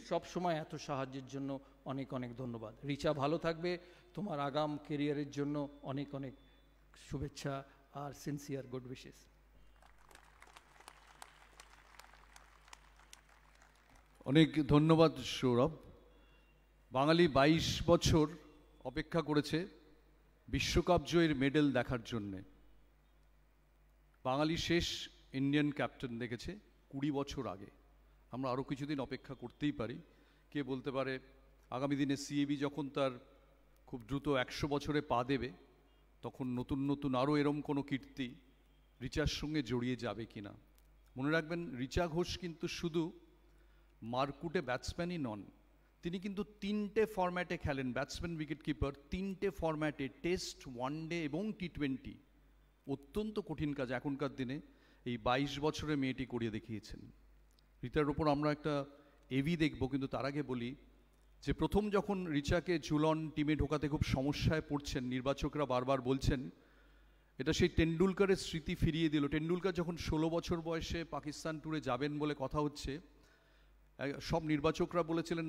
Speaker 4: সব সময় এত সাহায্যের জন্য অনেক অনেক ধন্যবাদ। রিচা ভালো থাকবে, তোমার আগাম কেরিয়ারের জন্য অনেক অনেক শুভেচ্ছা আর সিনসিয়ার গুড উইশেস।
Speaker 1: অনেক ধন্যবাদ সৌরভ। বাঙালি 22 বছর অপেক্ষা করেছে বিশ্বকাপ জয়ের মেডেল দেখার জন্যে। বাঙালি শেষ ইন্ডিয়ান ক্যাপ্টেন দেখেছে 20 বছর আগে। আমরা আরও কিছুদিন অপেক্ষা করতেই পারি। কে বলতে পারে আগামী দিনে সিএবি যখন তার খুব দ্রুত 100 বছরে পা দেবে, তখন নতুন নতুন আরও এরম কোনো কীর্তি রিচার সঙ্গে জড়িয়ে যাবে কিনা। মনে রাখবেন, রিচা ঘোষ কিন্তু শুধু মারকুটে ব্যাটসম্যানই নন, তিনি কিন্তু 3টে ফরম্যাটে খেলেন। ব্যাটসম্যান, উইকেট কিপার, 3টে ফরম্যাটে, টেস্ট, ওয়ানডে এবং টি20। অত্যন্ত কঠিন কাজ এখনকার দিনে এই 22 বছরের মেয়েটি করিয়ে দেখিয়েছেন। রিচার ওপর আমরা একটা এভি দেখব, কিন্তু তার আগে বলি যে প্রথম যখন রিচাকে ঝুলন টিমে ঢোকাতে খুব সমস্যায় পড়ছেন, নির্বাচকরা বারবার বলছেন এটা সেই টেন্ডুলকারের স্মৃতি ফিরিয়ে দিল। টেন্ডুলকার যখন 16 বছর বয়সে পাকিস্তান ট্যুরে যাবেন বলে কথা হচ্ছে, সব নির্বাচকরা বলেছিলেন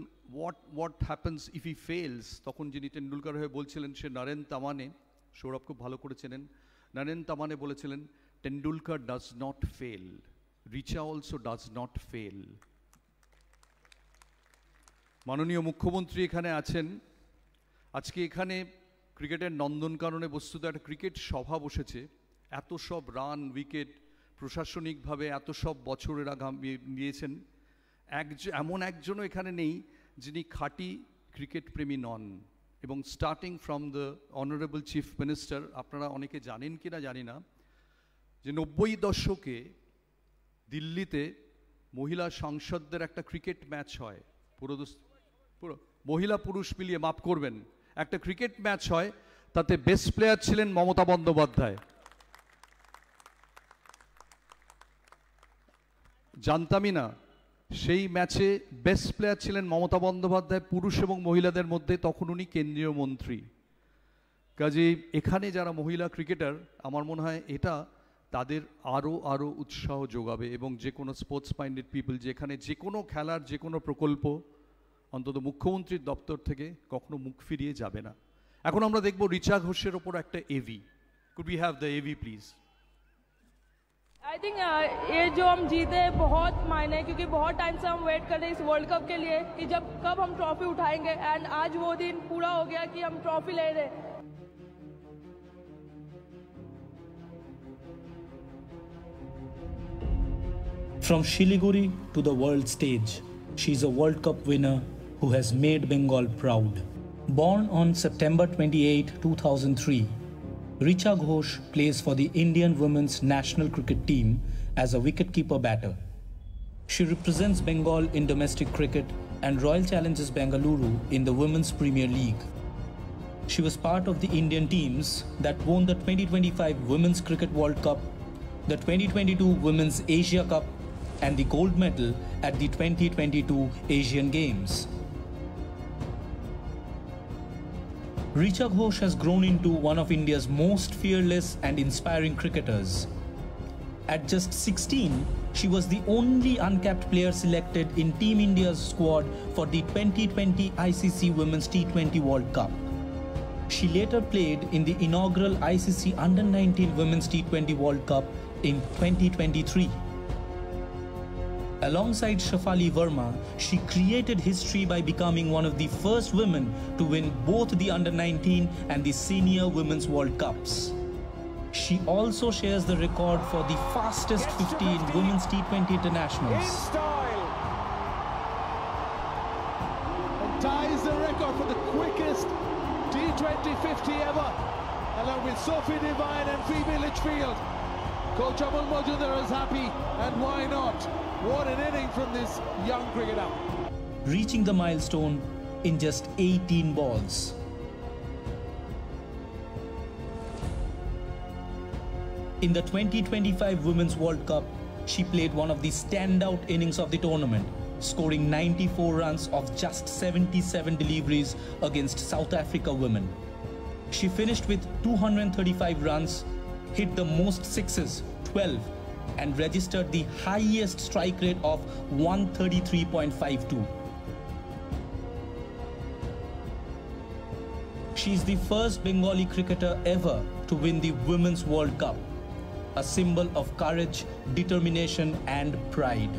Speaker 1: what happens if he fails. তখন যিনি টেন্ডুলকার হয়ে বলছিলেন সে নরেন তামানে, সৌরভ খুব ভালো করে চেনেন, নরেন তামানে বলেছিলেন Tendulkar does not fail, Richa also does not fail. মাননীয় মুখ্যমন্ত্রী এখানে আছেন। আজকে এখানে ক্রিকেটের নন্দনকাননে বস্তুত একটা ক্রিকেট সভা বসেছে। এত সব রান, উইকেট, প্রশাসনিকভাবে এত সব বছরের নিয়েছেন। এমন একজনও এখানে নেই যিনি খাঁটি ক্রিকেট প্রেমী নন। এবং starting from the honourable chief minister, আপনারা অনেকে জানেন কি না জানি না, যে 90 দশকে দিল্লিতে মহিলা সাংসদদের একটা ক্রিকেট ম্যাচ হয়, পুরো মহিলা পুরুষ মিলিয়ে, মাফ করবেন, একটা ক্রিকেট ম্যাচ হয়, তাতে বেস্ট প্লেয়ার ছিলেন মমতা বন্দ্যোপাধ্যায়। জানতামই না, সেই ম্যাচে বেস্ট প্লেয়ার ছিলেন মমতা বন্দ্যোপাধ্যায়, পুরুষ এবং মহিলাদের মধ্যে। তখন উনি কেন্দ্রীয় মন্ত্রী। কাজেই এখানে যারা মহিলা ক্রিকেটার, আমার মনে হয় এটা তাদের আরও উৎসাহ যোগাবে। এবং যে কোনো স্পোর্টস মাইন্ডেড পিপল যেখানে যে কোনো খেলার যে কোনো প্রকল্প অন্তত মুখ্যমন্ত্রীর দপ্তর থেকে কখনো মুখ ফিরিয়ে যাবে না। এখন আমরা দেখব রিচা ঘোষের ওপর একটা AV. Could we have the AV please?
Speaker 5: I think ये जो हम जीते बहुत मायने, क्योंकि बहुत टाइम से हम वेट कर रहे हैं इस वर्ल्ड कप के लिए कि जब कब हम ट्रॉफी उठाएंगे, एंड आज वो दिन पूरा हो गया कि हम ट्रॉफी ले रहे।
Speaker 6: From Shiliguri to the world stage, she is a World Cup winner who has made Bengal proud. Born on September 28, 2003, Richa Ghosh plays for the Indian women's national cricket team as a wicketkeeper batter. She represents Bengal in domestic cricket and Royal Challengers Bengaluru in the Women's Premier League. She was part of the Indian teams that won the 2025 Women's Cricket World Cup, the 2022 Women's Asia Cup, and the gold medal at the 2022 Asian Games. Richa Ghosh has grown into one of India's most fearless and inspiring cricketers. At just 16, she was the only uncapped player selected in Team India's squad for the 2020 ICC Women's T20 World Cup. She later played in the inaugural ICC Under-19 Women's T20 World Cup in 2023. Alongside Shafali Verma, she created history by becoming one of the first women to win both the Under-19 and the Senior Women's World Cups. She also shares the record for the fastest 50 in women's T20 internationals.
Speaker 7: In style. And ties the record for the quickest T20 50 ever, along with Sophie Devine and Phoebe Litchfield. Coach Amol Majumdar is happy, and why not? What an inning from this young cricketer.
Speaker 6: Reaching the milestone in just 18 balls. In the 2025 Women's World Cup, she played one of the standout innings of the tournament, scoring 94 runs of just 77 deliveries against South Africa women. She finished with 235 runs, hit the most sixes, 12, and registered the highest strike rate of 133.52. She is the first Bengali cricketer ever to win the Women's World Cup, a symbol of courage, determination, and pride.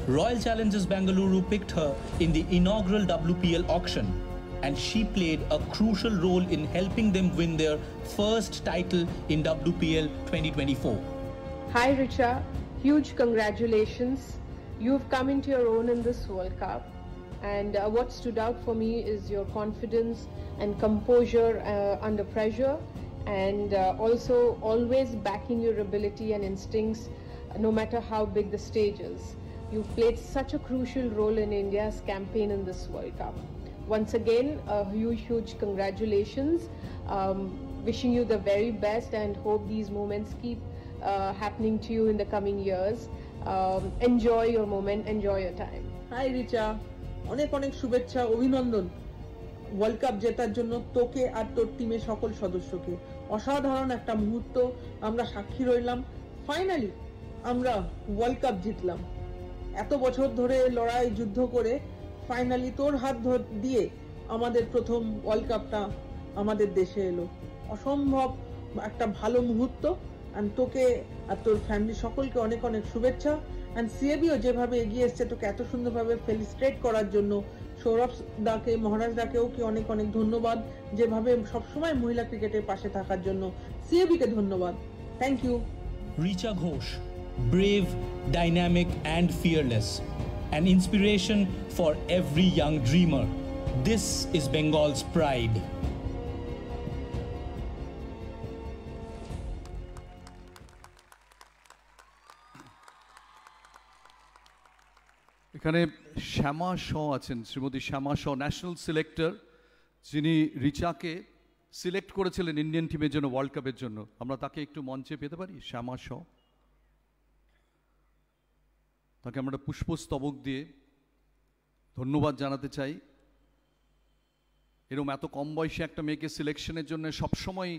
Speaker 6: Royal Challengers Bengaluru picked her in the inaugural WPL auction, and she played a crucial role in helping them win their first title in WPL 2024.
Speaker 8: Hi Richa, huge congratulations. You've come into your own in this World Cup, and what stood out for me is your confidence and composure under pressure, and also always backing your ability and instincts no matter how big the stage is. You've played such a crucial role in India's campaign in this World Cup. Once again, a huge congratulations. Wishing you the very best and hope these moments keep happening to you in the coming years. Enjoy your moment, enjoy your time.
Speaker 9: Hi Richa, অনেক অনেক শুভেচ্ছা অভিনন্দন world cup জেতার জন্য তোকে আর তোর টিমের সকল সদস্যকে। অসাধারণ একটা মুহূর্ত আমরা সাক্ষী রইলাম। ফাইনালি আমরা ওয়ার্ল্ড কাপ জিতলাম। এত বছর ধরে লড়াই যুদ্ধ করে ফাইনালি তোর হাত দিয়ে আমাদের প্রথম ওয়ার্ল্ড কাপটা আমাদের দেশে এলো। অসম্ভব একটা ভালো মুহূর্ত, এন্ড তোকে আর তোর ফ্যামিলি সকলকে অনেক অনেক শুভেচ্ছা। এন্ড সিএবিও যেভাবে এগিয়ে এসছে তোকে এত সুন্দরভাবে ফেলিস্ট্রেট করার জন্য সৌরভ দাকে, মহারাজ দাকেও কি অনেক অনেক ধন্যবাদ, যেভাবে সবসময় মহিলা ক্রিকেটের পাশে থাকার জন্য সিএবিকে ধন্যবাদ। Thank you.
Speaker 6: Richa Ghosh, brave, dynamic and fearless, an inspiration for every young dreamer. This is Bengal's pride.
Speaker 1: এখানে শ্যামা শ আছেন, শ্রীমতী শ্যামা শ, ন্যাশনাল সিলেক্টর, যিনি রিচাকে সিলেক্ট করেছিলেন ইন্ডিয়ান টিমের জন্য ওয়ার্ল্ড কাপের জন্য। আমরা তাকে একটু মঞ্চে পেতে পারি? শ্যামা শ, তাকে আমরা পুষ্পস্তবক দিয়ে ধন্যবাদ জানাতে চাই। এরকম এত কম বয়সে একটা মেয়েকে সিলেকশনের জন্য সবসময়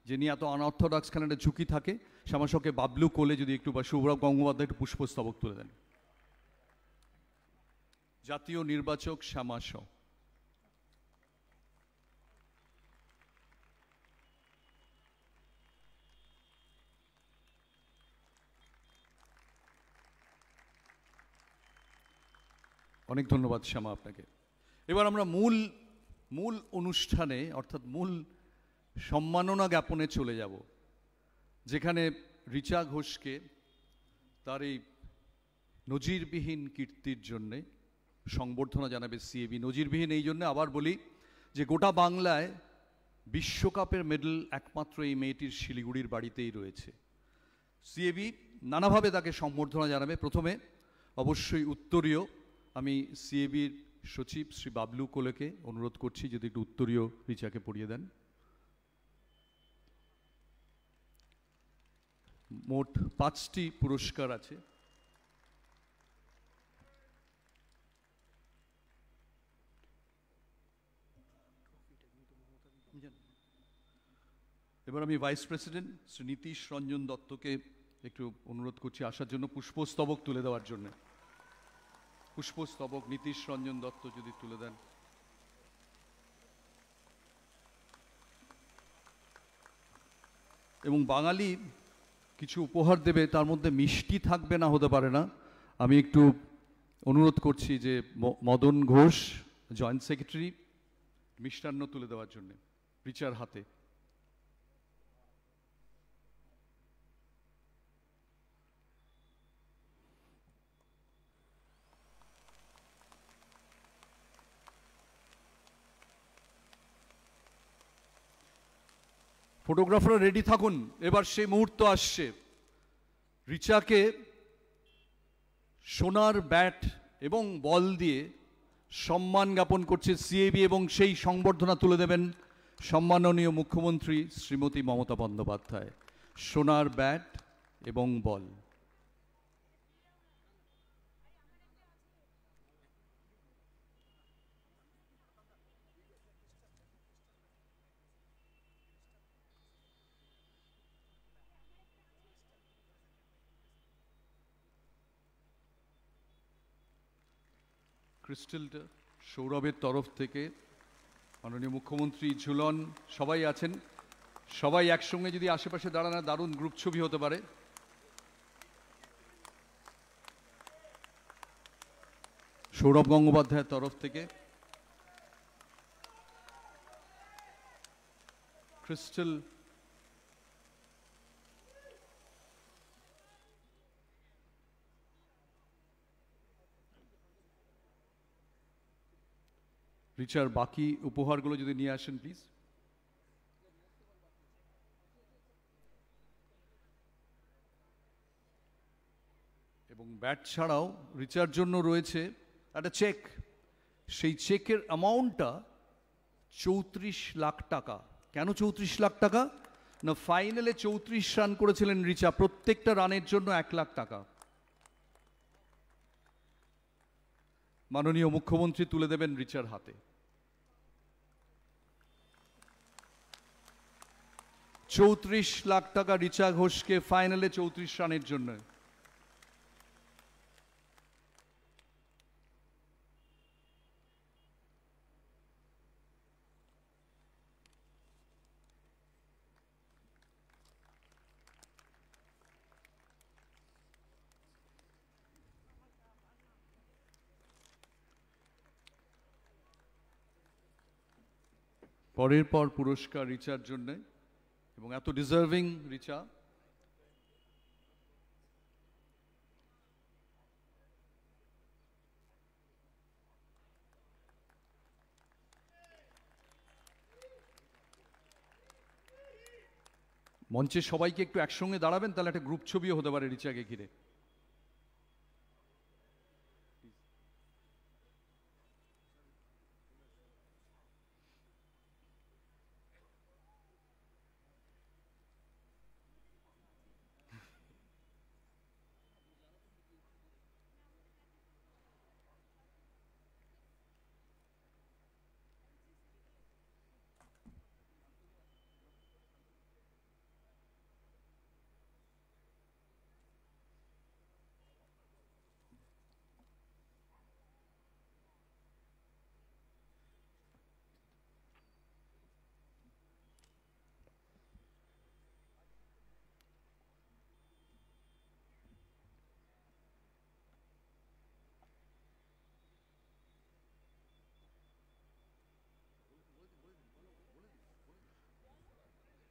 Speaker 1: যিনি এত আনঅর্থোডক্স খানে একটা ঝুঁকি থাকে, শ্যামা শকে বাবলু কোলে যদি একটু বা সৌরভ গঙ্গোপাধ্যায় একটু পুষ্পস্তবক তুলে দেন। জাতীয় নির্বাচক শ্যামা শ। অনেক ধন্যবাদ শ্যামা আপনাকে। এবার আমরা মূল অনুষ্ঠানে অর্থাৎ মূল সম্মাননা জ্ঞাপনে চলে যাব, যেখানে রিচা ঘোষকে তার এই নজিরবিহীন কীর্তির জন্যে সংবর্ধনা জানাবে সিএবি। নজিরবিহীন এই জন্য আবার বলি যে গোটা বাংলায় বিশ্বকাপের মেডেল একমাত্র এই মেয়েটির শিলিগুড়ির বাড়িতেই রয়েছে। সিএবি নানাভাবে তাকে সম্বর্ধনা জানাবে। প্রথমে অবশ্যই উত্তরীয়, আমি সিএবির সচিব শ্রী বাবলু কোলেকে অনুরোধ করছি যদি একটু উত্তরীয় রিচাকে পড়িয়ে দেন। মোট 5টি পুরস্কার আছে। এবার আমি ভাইস প্রেসিডেন্ট শ্রী নীতিশ রঞ্জন দত্তকে একটু অনুরোধ করছি আসার জন্য, পুষ্পস্তবক তুলে দেওয়ার জন্য। পুষ্পস্তবক নীতিশ রঞ্জন দত্ত যদি তুলে দেন। এবং বাঙালি কিছু উপহার দেবে, তার মধ্যে মিষ্টি থাকবে না হতে পারে না। আমি একটু অনুরোধ করছি যে মদন ঘোষ জয়েন্ট সেক্রেটারি মিষ্টান্ন তুলে দেওয়ার জন্য রিচার হাতে। ফটোগ্রাফাররা রেডি থাকুন, এবার সেই মুহূর্ত আসছে। রিচাকে সোনার ব্যাট এবং বল দিয়ে সম্মান জ্ঞাপন করছে সিএবি, এবং সেই সংবর্ধনা তুলে দেবেন সম্মাননীয় মুখ্যমন্ত্রী শ্রীমতী মমতা বন্দ্যোপাধ্যায়। সোনার ব্যাট এবং বল। ক্রিস্টালটা সৌরভের তরফ থেকে মাননীয় মুখ্যমন্ত্রী, ঝুলন সবাই আছেন। সবাই একসঙ্গে যদি আশেপাশে দাঁড়ানো, দারুণ গ্রুপ ছবি হতে পারে। সৌরভ গঙ্গোপাধ্যায়ের তরফ থেকে ক্রিস্টাল রিচার বাকি উপহারগুলো যদি নিয়ে আসেন প্লিজ। এবং ব্যাট ছাড়াও রিচার জন্য রয়েছে একটা চেক। সেই চেকের অ্যামাউন্টটা 34 লাখ টাকা। কেন 34 লাখ টাকা? না, ফাইনালে 34 রান করেছিলেন রিচা, প্রত্যেকটা রানের জন্য 1 লাখ টাকা। মাননীয় মুখ্যমন্ত্রী তুলে দেবেন রিচার হাতে। 34 লাখ টাকা রিচা ঘোষকে ফাইনালে 34 রানের জন্য। পরের পর পুরস্কার রিচার জন্য, এবং এত ডিজার্ভিং রিচা। মঞ্চে সবাইকে একটু একসঙ্গে দাঁড়াবেন, তাহলে একটা গ্রুপ ছবিও হতে পারে রিচাকে ঘিরে।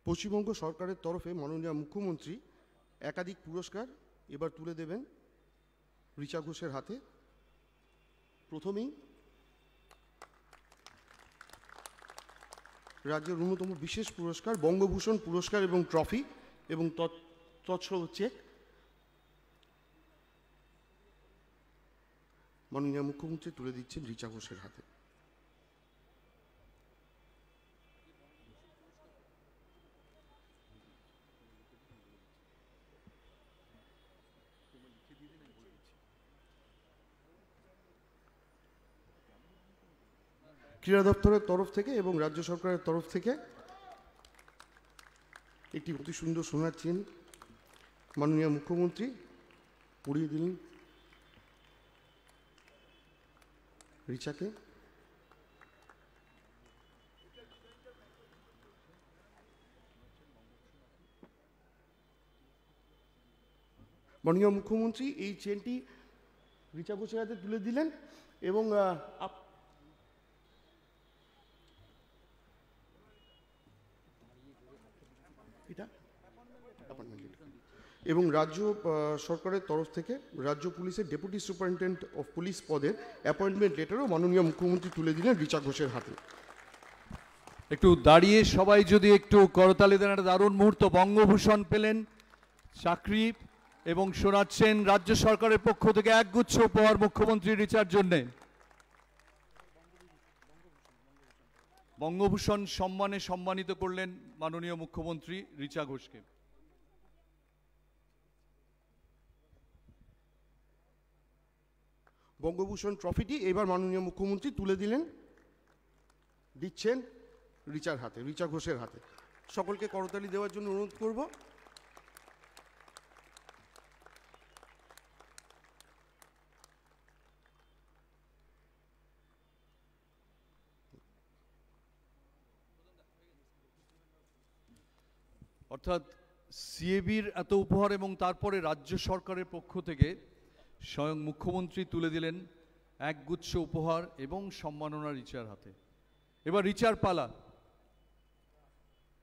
Speaker 10: পশ্চিমবঙ্গ সরকারের তরফে মাননীয় মুখ্যমন্ত্রী একাধিক পুরস্কার এবার তুলে দেবেন রিচা ঘোষের হাতে। প্রথমেই রাজ্যের অন্যতম বিশেষ পুরস্কার বঙ্গভূষণ পুরস্কার এবং ট্রফি এবং তৎসহ চেক মাননীয় মুখ্যমন্ত্রী তুলে দিচ্ছেন রিচা ঘোষের হাতে। ক্রীড়া দপ্তরের তরফ থেকে এবং রাজ্য সরকারের তরফ থেকে একটি অতি সুন্দর সোনার চেন মাননীয় মুখ্যমন্ত্রী পরিয়ে দিলেন রিচাকে। মাননীয় মুখ্যমন্ত্রী এই চেনটি রিচা ঘোষের হাতে তুলে দিলেন এবং এটা এবং রাজ্য সরকারের তরফ থেকে রাজ্য পুলিশের ডেপুটি সুপারিনটেন্ডেন্ট অফ পুলিশ পদের অ্যাপয়েন্টমেন্ট লেটারও মাননীয় মুখ্যমন্ত্রী তুলে দিলেন রিচা ঘোষের হাতে।
Speaker 1: একটু দাঁড়িয়ে সবাই যদি একটু করতালি দেন, একটা দারুণ মুহূর্ত। বঙ্গভূষণ পেলেন, চাকরি এবং শোনাচ্ছেন রাজ্য সরকারের পক্ষ থেকে একগুচ্ছ উপহার মুখ্যমন্ত্রী রিচার জন্যে। বঙ্গভূষণ সম্মানে সম্মানিত করলেন মাননীয় মুখ্যমন্ত্রী রিচা ঘোষকে।
Speaker 10: বঙ্গভূষণ ট্রফিটি এবার মাননীয় মুখ্যমন্ত্রী তুলে দিচ্ছেন রিচার হাতে, রিচা ঘোষের হাতে। সকলকে করতালি দেওয়ার জন্য অনুরোধ করব।
Speaker 1: অর্থাৎ সিএবির এত উপহার এবং তারপরে রাজ্য সরকারের পক্ষ থেকে স্বয়ং মুখ্যমন্ত্রী তুলে দিলেন একগুচ্ছ উপহার এবং সম্মাননা রিচার হাতে। এবার রিচার পালা।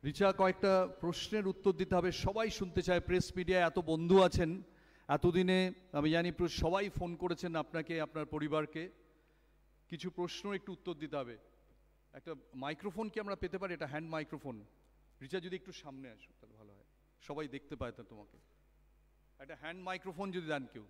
Speaker 1: রিচা কয়েকটা প্রশ্নের উত্তর দিতে হবে, সবাই শুনতে চায়। প্রেস মিডিয়ায় এত বন্ধু আছেন, এতদিনে আমি জানি সবাই ফোন করেছেন আপনাকে, আপনার পরিবারকে। কিছু প্রশ্ন একটু উত্তর দিতে হবে। একটা মাইক্রোফোন কি আমরা পেতে পারি? এটা হ্যান্ড মাইক্রোফোন। রিচা যদি একটু সামনে আসো তাহলে ভালো হয়, সবাই দেখতে পায় তা তোমাকে। একটা হ্যান্ড মাইক্রোফোন যদি দেন কেউ।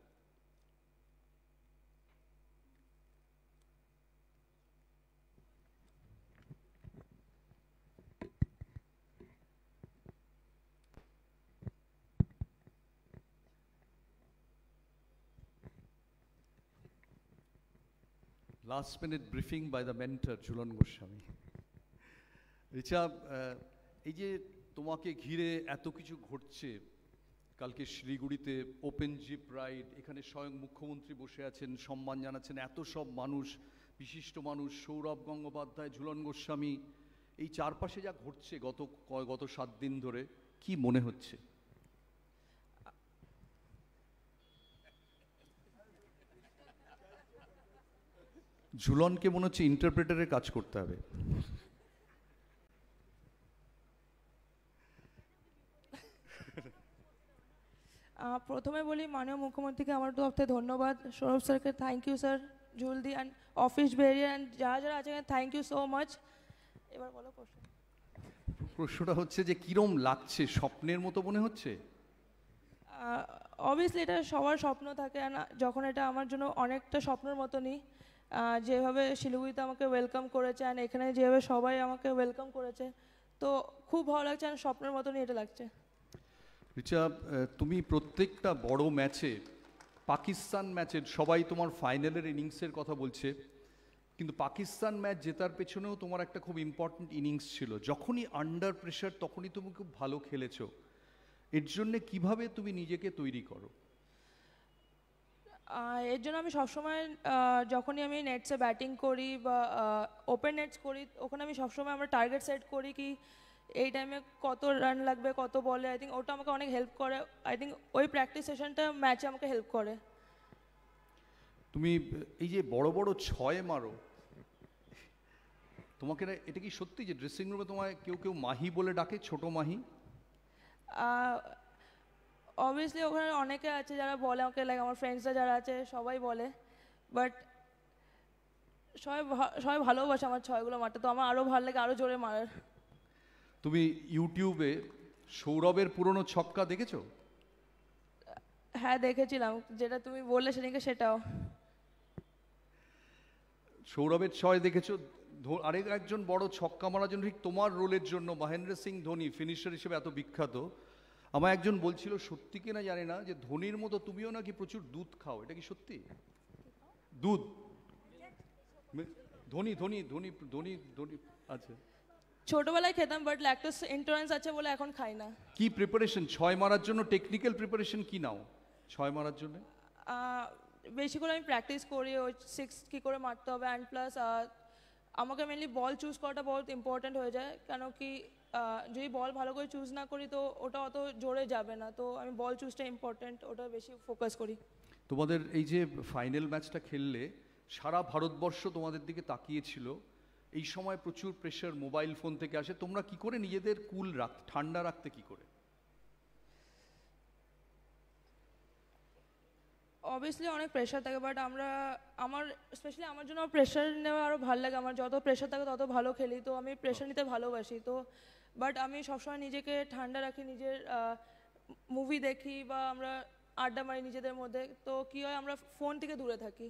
Speaker 1: Last minute briefing by the mentor Jhulan Goswami. Richa, এই যে তোমাকে ঘিরে এত কিছু ঘটছে, কালকে শিলিগুড়িতে ওপেন জিপ রাইড, এখানে স্বয়ং মুখ্যমন্ত্রী বসে আছেন, সম্মান জানাচ্ছেন এত সব মানুষ, বিশিষ্ট মানুষ, সৌরভ গঙ্গোপাধ্যায়, ঝুলন গোস্বামী, এই চারপাশে যা ঘটছে গত 7 দিন ধরে, কি মনে হচ্ছে? ঝুলনকে মনে হচ্ছে ইন্টারপ্রেটারের কাজ করতে হবে।
Speaker 5: প্রথমে বলি মাননীয় মুখ্যমন্ত্রীকে আমার তরফ থেকে ধন্যবাদ, সৌরভ স্যারকে থ্যাংক ইউ স্যার, জুলদি অ্যান্ড অফিস বেরিয়ার অ্যান্ড যারা যারা আছেন থ্যাংক ইউ সো মাচ। এবার বলো প্রশ্ন।
Speaker 1: প্রশ্নটা হচ্ছে যে কিরম লাগছে, স্বপ্নের মতো মনে হচ্ছে?
Speaker 5: অবভিয়াসলি এটা সবার স্বপ্ন থাকে, যখন এটা আমার জন্য অনেকটা স্বপ্নের মতনই। যেভাবে শিলিগুড়িতে আমাকে ওয়েলকাম করেছে অ্যান্ড এখানে যেভাবে সবাই আমাকে ওয়েলকাম করেছে, তো খুব ভালো লাগছে অ্যান্ড স্বপ্নের মতনই এটা লাগছে।
Speaker 1: রিচা, তুমি প্রত্যেকটা বড় ম্যাচে, পাকিস্তান ম্যাচের সবাই তোমার ফাইনালের ইনিংসের কথা বলছে, কিন্তু পাকিস্তান ম্যাচ জেতার পেছনেও তোমার একটা খুব ইম্পর্টেন্ট ইনিংস ছিল। যখনই আন্ডার প্রেশার তখনই তুমি খুব ভালো খেলেছো। এর জন্যে কিভাবে তুমি নিজেকে তৈরি করো?
Speaker 5: এর জন্য আমি সবসময় যখনই আমি নেটসে ব্যাটিং করি বা ওপেন নেটস করি, ওখানে আমি সবসময় আমরা টার্গেট সেট করি কি এই টাইমে কত রান লাগবে, কত বলে। আই থিঙ্ক ওটা আমাকে অনেক হেল্প করে। আই থিঙ্ক ওই প্র্যাকটিস সেশনটা ম্যাচে আমাকে হেল্প করে।
Speaker 1: তুমি এই যে বড় বড় 6 মারো, তোমাকে এটা কি সত্যি যে ড্রেসিং রুমে তোমায় কেউ মাহি বলে ডাকে, ছোট মাহি?
Speaker 5: অবভিয়াসলি ওখানে অনেকে আছে যারা বলে আমাকে, লাইক আমার ফ্রেন্ডসরা যারা আছে সবাই বলে, বাট সবাই ভালোবাসে আমার 6গুলো মারতে, তো আমার আরও ভালো লাগে আরও জোরে মারার।
Speaker 1: তুমি ইউটিউবে সৌরভের পুরনো ছক্কা দেখেছো?
Speaker 5: হ্যাঁ দেখেছিলাম, যেটা তুমি বললে সেদিনকে সেটাও।
Speaker 1: সৌরভের 6 দেখেছো? আরেক একজন বড় ছক্কা মারার জন্য ঠিক তোমার রোলের জন্য মহেন্দ্র সিং ধোনি ফিনিশার হিসেবে এত বিখ্যাত। আমার একজন বলছিল, সত্যি কিনা জানি না, যে ধোনির মতো তুমিও নাকি প্রচুর দুধ খাও, এটা কি সত্যি? দুধ ধোনি ধোনি ধোনি ধোনি ধোনি আচ্ছা,
Speaker 5: ছোটবেলায় খেতাম, বাট ল্যাকটোজ ইনটলারেন্স আছে বলে এখন খাই না।
Speaker 1: কি প্রিপারেশন 6 মারার জন্য, টেকনিক্যাল প্রিপারেশন কি নাও 6 মারার জন্য?
Speaker 5: বেশি করে আমি প্র্যাকটিস করি ওই 6 কী করে মারতে হবে, অ্যান্ড প্লাস আমাকে মেনলি বল চুজ করাটা বহুত ইম্পর্ট্যান্ট হয়ে যায়, কেন কি যদি বল ভালো করে চুজ না করি তো ওটা অত জোরে যাবে না, তো আমি বল চুজটা ইম্পর্ট্যান্ট, ওটা বেশি ফোকাস করি।
Speaker 1: তোমাদের এই যে ফাইনাল ম্যাচটা খেললে সারা ভারতবর্ষ তোমাদের দিকে তাকিয়েছিল, এই সময় প্রচুর প্রেশার মোবাইল ফোন থেকে আসে, তোমরা কি করে নিজেদের কুল ঠান্ডা রাখতে কি করে?
Speaker 5: অবভিয়াসলি অনেক প্রেশার থাকে, বাট স্পেশালি আমার জন্য প্রেশার নেওয়া আরও ভালো লাগে, আমার যত প্রেশার থাকে তত ভালো খেলি, তো আমি প্রেশার নিতে ভালোবাসি। তো বাট আমি সবসময় নিজেকে ঠান্ডা রাখি, নিজের মুভি দেখি বা আমরা আড্ডা মারি নিজেদের মধ্যে, তো কী হয় আমরা ফোন থেকে দূরে থাকি।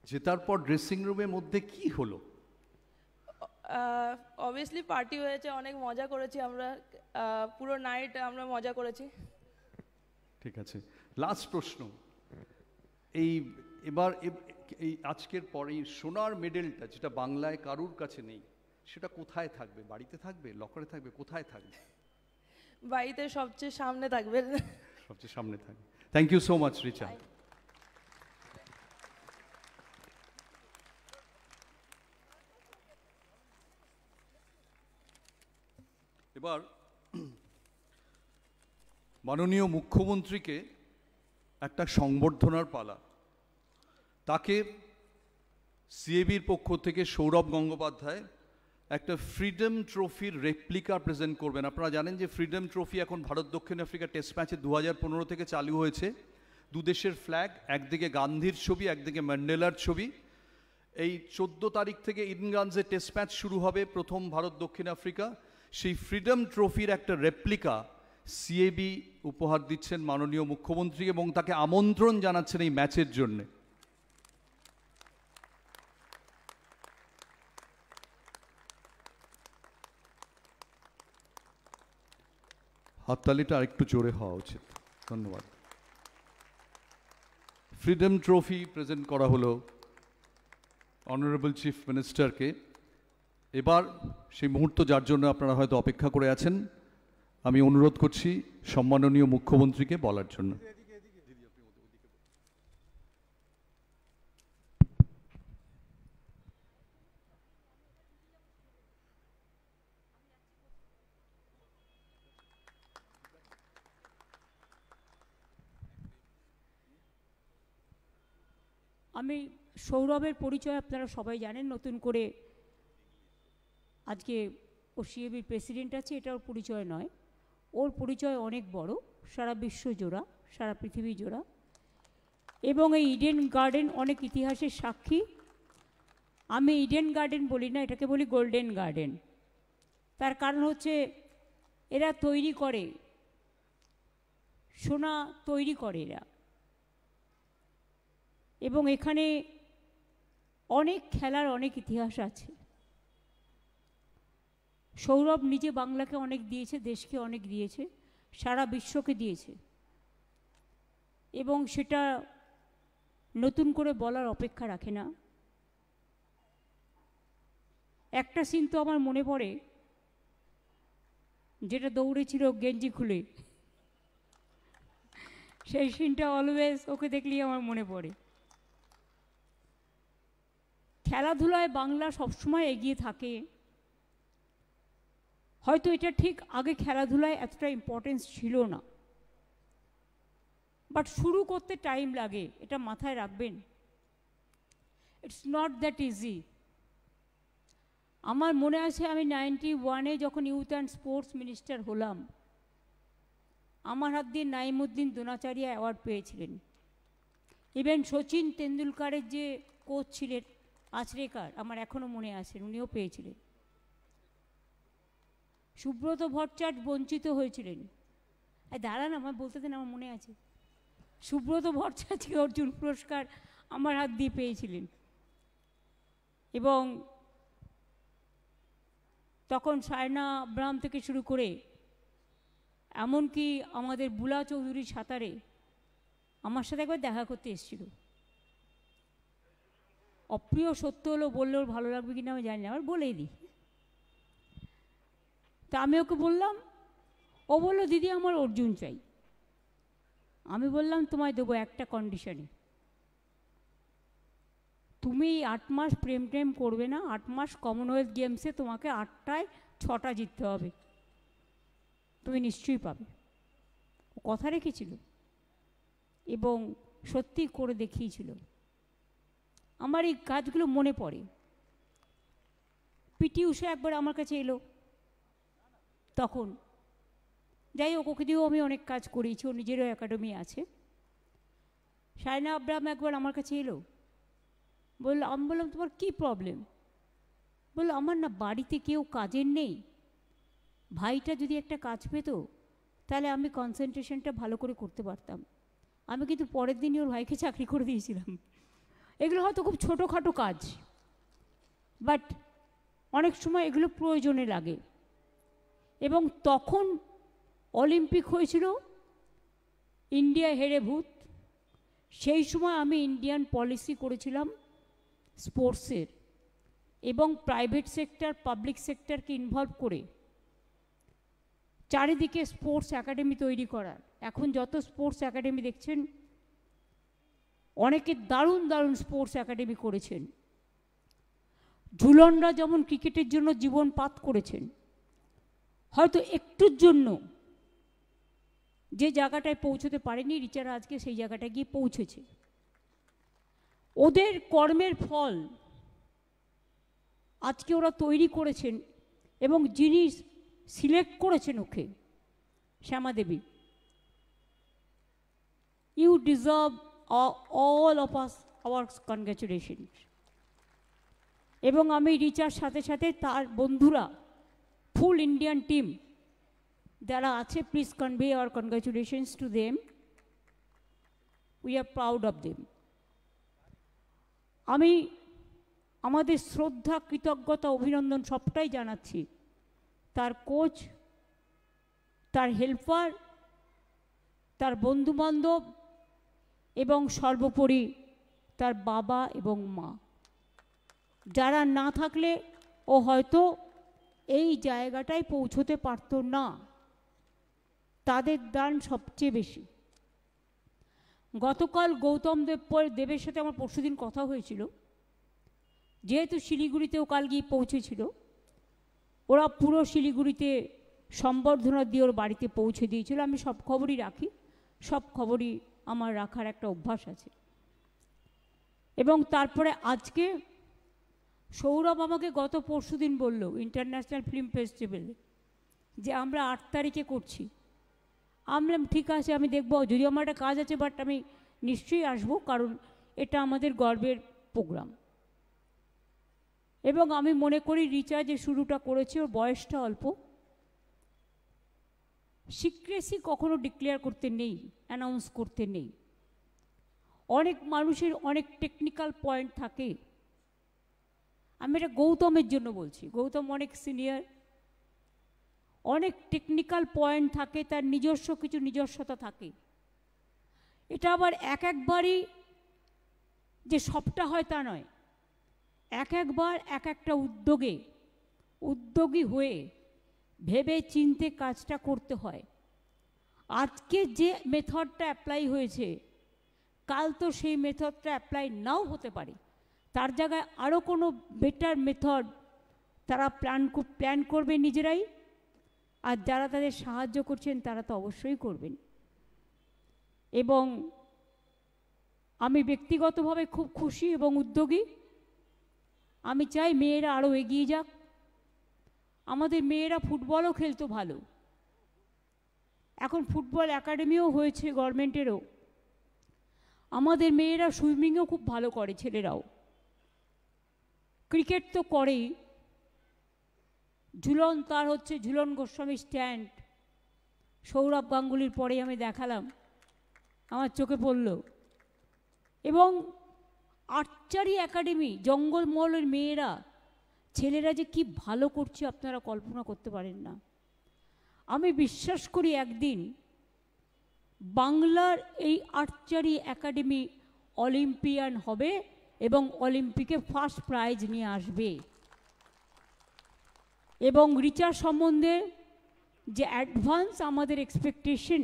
Speaker 1: জেতার পর ড্রেসিং রুমের মধ্যে কি হলো?
Speaker 5: অবভিয়াসলি পার্টি হয়েছে, অনেক মজা করেছি আমরা, পুরো নাইট আমরা মজা করেছি।
Speaker 1: ঠিক আছে, লাস্ট প্রশ্ন, এই আজকের পর এই সোনার মেডেলটা যেটা বাংলায় কারুর কাছে নেই, সেটা কোথায় থাকবে? বাড়িতে থাকবে, লকারে থাকবে, কোথায় থাকবে?
Speaker 5: বাড়িতে সবচেয়ে সামনে থাকবে।
Speaker 1: সবচেয়ে সামনে থাকবে। Thank you so much Richa. এবার মাননীয় মুখ্যমন্ত্রীকে একটা সংবর্ধনার পালা। তাকে সিএবির পক্ষ থেকে সৌরভ গঙ্গোপাধ্যায় একটা ফ্রিডম ট্রফির রেপ্লিকা প্রেজেন্ট করবেন। আপনারা জানেন যে ফ্রিডম ট্রফি এখন ভারত দক্ষিণ আফ্রিকা টেস্ট ম্যাচে 2015 থেকে চালু হয়েছে। দুদেশের ফ্ল্যাগ, একদিকে গান্ধীর ছবি, একদিকে ম্যান্ডেলার ছবি। এই 14 তারিখ থেকে ইডেনগানজে টেস্ট ম্যাচ শুরু হবে, প্রথম ভারত দক্ষিণ আফ্রিকা। সেই ফ্রিডম ট্রফির একটা রেপ্লিকা সিএবি উপহার দিচ্ছেন মাননীয় মুখ্যমন্ত্রী এবং তাকে আমন্ত্রণ জানাচ্ছেন এই ম্যাচের জন্যে। হাততালিটা আরেকটু জোরে হওয়া উচিত। ধন্যবাদ। ফ্রিডম ট্রফি প্রেজেন্ট করা হলো অনারেবল চিফ মিনিস্টারকে। এবার সেই মুহূর্ত যার জন্য আপনারা হয়তো অপেক্ষা করে আছেন, আমি অনুরোধ করছি সম্মাননীয় মুখ্যমন্ত্রীকে বলার জন্য।
Speaker 11: আমি সৌরভের পরিচয় আপনারা সবাই জানেন, নতুন করে আজকে ও সিএবির প্রেসিডেন্ট আছে এটা ওর পরিচয় নয়, ওর পরিচয় অনেক বড়, সারা বিশ্ব জোড়া, সারা পৃথিবী জোড়া। এবং এই ইডেন গার্ডেন অনেক ইতিহাসের সাক্ষী। আমি ইডেন গার্ডেন বলি না, এটাকে বলি গোল্ডেন গার্ডেন। তার কারণ হচ্ছে এরা তৈরি করে, সোনা তৈরি করে এরা, এবং এখানে অনেক খেলার অনেক ইতিহাস আছে। সৌরভ নিজে বাংলাকে অনেক দিয়েছে, দেশকে অনেক দিয়েছে, সারা বিশ্বকে দিয়েছে, এবং সেটা নতুন করে বলার অপেক্ষা রাখে না। একটা সিন তো আমার মনে পড়ে, যেটা দৌড়েছিল গেঞ্জি খুলে, সেই সিনটা অলওয়েজ ওকে দেখলেই আমার মনে পড়ে। খেলাধুলায় বাংলা সবসময় এগিয়ে থাকে। হয়তো এটা ঠিক আগে খেলাধুলায় এতটা ইম্পর্টেন্স ছিল না, বাট শুরু করতে টাইম লাগে, এটা মাথায় রাখবেন। It's not that easy. আমার মনে আছে আমি 91-এ যখন ইউথ অ্যান্ড স্পোর্টস মিনিস্টার হলাম, আমার হাত দিয়ে নাইমুদ্দিন দোনাচারিয়া অ্যাওয়ার্ড পেয়েছিলেন। ইভেন সচিন তেন্ডুলকারের যে কোচ ছিলেন আচরেকার, আমার এখনও মনে আছে, উনিও পেয়েছিলেন। সুব্রত ভট্টাচার্য বঞ্চিত হয়েছিলেন। দাঁড়ান, আমার বলতে দেন, আমার মনে আছে। সুব্রত ভট্টাচার্যকে অর্জুন পুরস্কার আমার হাত দিয়ে পেয়েছিলেন। এবং তখন সায়না আব্রাহাম থেকে শুরু করে এমনকি আমাদের বুলা চৌধুরী সাঁতারে আমার সাথে একবার দেখা করতে এসেছিল। অপ্রিয় সত্য হলো, বললেও ভালো লাগবে কিনা আমি জানি না, আবার বলেই দিই। তা আমি ওকে বললাম, ও বললো দিদি আমার অর্জুন চাই। আমি বললাম তোমায় দেবো একটা কন্ডিশনে, তুমি 8 মাস প্রেম টেম করবে না, 8 মাস কমনওয়েলথ গেমসে তোমাকে 8টায় 6টা জিততে হবে, তুমি নিশ্চয়ই পাবে। ও কথা রেখেছিল এবং সত্যি করে দেখিয়েছিল। আমার এই কাজগুলো মনে পড়ে। পিটি উষা একবার আমার কাছে এলো তখন, যাই হোক ওকে দিয়েও আমি অনেক কাজ করিয়েছি, ওর নিজেরও একাডেমি আছে। সাইনা আব্রাহাম একবার আমার কাছে এলো, বললো, আমি বললাম তোমার কী প্রবলেম? বললো আমার না বাড়িতে কেউ কাজের নেই, ভাইটা যদি একটা কাজ পেত তাহলে আমি কনসেন্ট্রেশনটা ভালো করে করতে পারতাম। আমি কিন্তু পরের দিনই ওর ভাইকে চাকরি করে দিয়েছিলাম। এগুলো হয়তো খুব ছোটোখাটো কাজ, বাট অনেক সময় এগুলো প্রয়োজনে লাগে। এবং তখন অলিম্পিক হয়েছিল, ইন্ডিয়া হেরে ভূত। সেই সময় আমি ইন্ডিয়ান পলিসি করেছিলাম স্পোর্টসের, এবং প্রাইভেট সেক্টর পাবলিক সেক্টরকে ইনভলভ করে চারিদিকে স্পোর্টস একাডেমি তৈরি করার। এখন যত স্পোর্টস একাডেমি দেখছেন, অনেকে দারুণ দারুণ স্পোর্টস একাডেমি করেছেন। ঝুলনরা যেমন ক্রিকেটের জন্য জীবন পাত করেছেন, হয়তো একটুর জন্য যে জায়গাটায় পৌঁছতে পারেনি, রিচারা আজকে সেই জায়গাটায় গিয়ে পৌঁছেছে। ওদের কর্মের ফল আজকে ওরা তৈরি করেছেন, এবং যিনি সিলেক্ট করেছেন ওকে, Shyama Devi, you deserve all of us our congratulations. এবং আমি রিচার সাথে সাথে তার বন্ধুরা, ফুল ইন্ডিয়ান টিম যারা আছে, please convey our congratulations to them, we are proud of them. আমি আমাদের শ্রদ্ধা, কৃতজ্ঞতা, অভিনন্দন সবটাই জানাচ্ছি তার কোচ, তার হেল্পার, তার বন্ধুবান্ধব, এবং সর্বোপরি তার বাবা এবং মা, যারা না থাকলে ও হয়তো এই জায়গাটায় পৌঁছতে পারত না। তাদের দান সবচেয়ে বেশি। গতকাল গৌতম দেবের সাথে আমার পরশুদিন কথা হয়েছিল, যেহেতু শিলিগুড়িতেও কাল গিয়ে পৌঁছেছিল, ওরা পুরো শিলিগুড়িতে সম্বর্ধনা দিয়ে ওর বাড়িতে পৌঁছে দিয়েছিল। আমি সব খবরই রাখি, সব খবরই আমার রাখার একটা অভ্যাস আছে। এবং তারপরে আজকে সৌরভ আমাকে গত পরশুদিন বলল ইন্টারন্যাশনাল ফিল্ম ফেস্টিভ্যালে যে আমরা 8 তারিখে করছি। আমি বললাম ঠিক আছে, আমি দেখব, যদিও আমার একটা কাজ আছে, বাট আমি নিশ্চয়ই আসবো, কারণ এটা আমাদের গর্বের প্রোগ্রাম। এবং আমি মনে করি রিচা যে শুরুটা করেছে, ওর বয়সটা অল্প, সিক্রেসি কখনো ডিক্লেয়ার করতে নেই, অ্যানাউন্স করতে নেই। অনেক মানুষের অনেক টেকনিক্যাল পয়েন্ট থাকে। আমি এটা গৌতমের জন্য বলছি, গৌতম অনেক সিনিয়র, অনেক টেকনিক্যাল পয়েন্ট থাকে, তার নিজস্ব কিছু নিজস্বতা থাকে। এটা আবার একবারই যে সবটা হয় তা নয়, একবার একটা উদ্যোগী হয়ে ভেবে চিনতে কাজটা করতে হয়। আজকে যে মেথডটা অ্যাপ্লাই হয়েছে, কাল তো সেই মেথডটা অ্যাপ্লাই নাও হতে পারে, তার জায়গায় আরও কোনো বেটার মেথড তারা প্ল্যান করবে নিজেরাই, আর যারা তাদের সাহায্য করছেন তারা তো অবশ্যই করবেন। এবং আমি ব্যক্তিগতভাবে খুব খুশি এবং উদ্যোগী। আমি চাই মেয়েরা আরও এগিয়ে যাক। আমাদের মেয়েরা ফুটবলও খেলতো ভালো, এখন ফুটবল একাডেমিও হয়েছে গভর্নমেন্টেরও। আমাদের মেয়েরা সুইমিংও খুব ভালো করে, ছেলেরাও। ক্রিকেট তো করেই। ঝুলন, তার হচ্ছে ঝুলন গোস্বামী স্ট্যান্ড, সৌরভ গাঙ্গুলির পরে আমি দেখালাম, আমার চোখে পড়ল। এবং আর্চারি একাডেমি, জঙ্গলমহলের মেয়েরা, ছেলেরা যে কি ভালো করছে আপনারা কল্পনা করতে পারেন না। আমি বিশ্বাস করি একদিন বাংলার এই আর্চারি একাডেমি অলিম্পিয়ান হবে এবং অলিম্পিকে ফার্স্ট প্রাইজ নিয়ে আসবে। এবং রিচার সম্বন্ধে যে অ্যাডভান্স আমাদের এক্সপেকটেশন,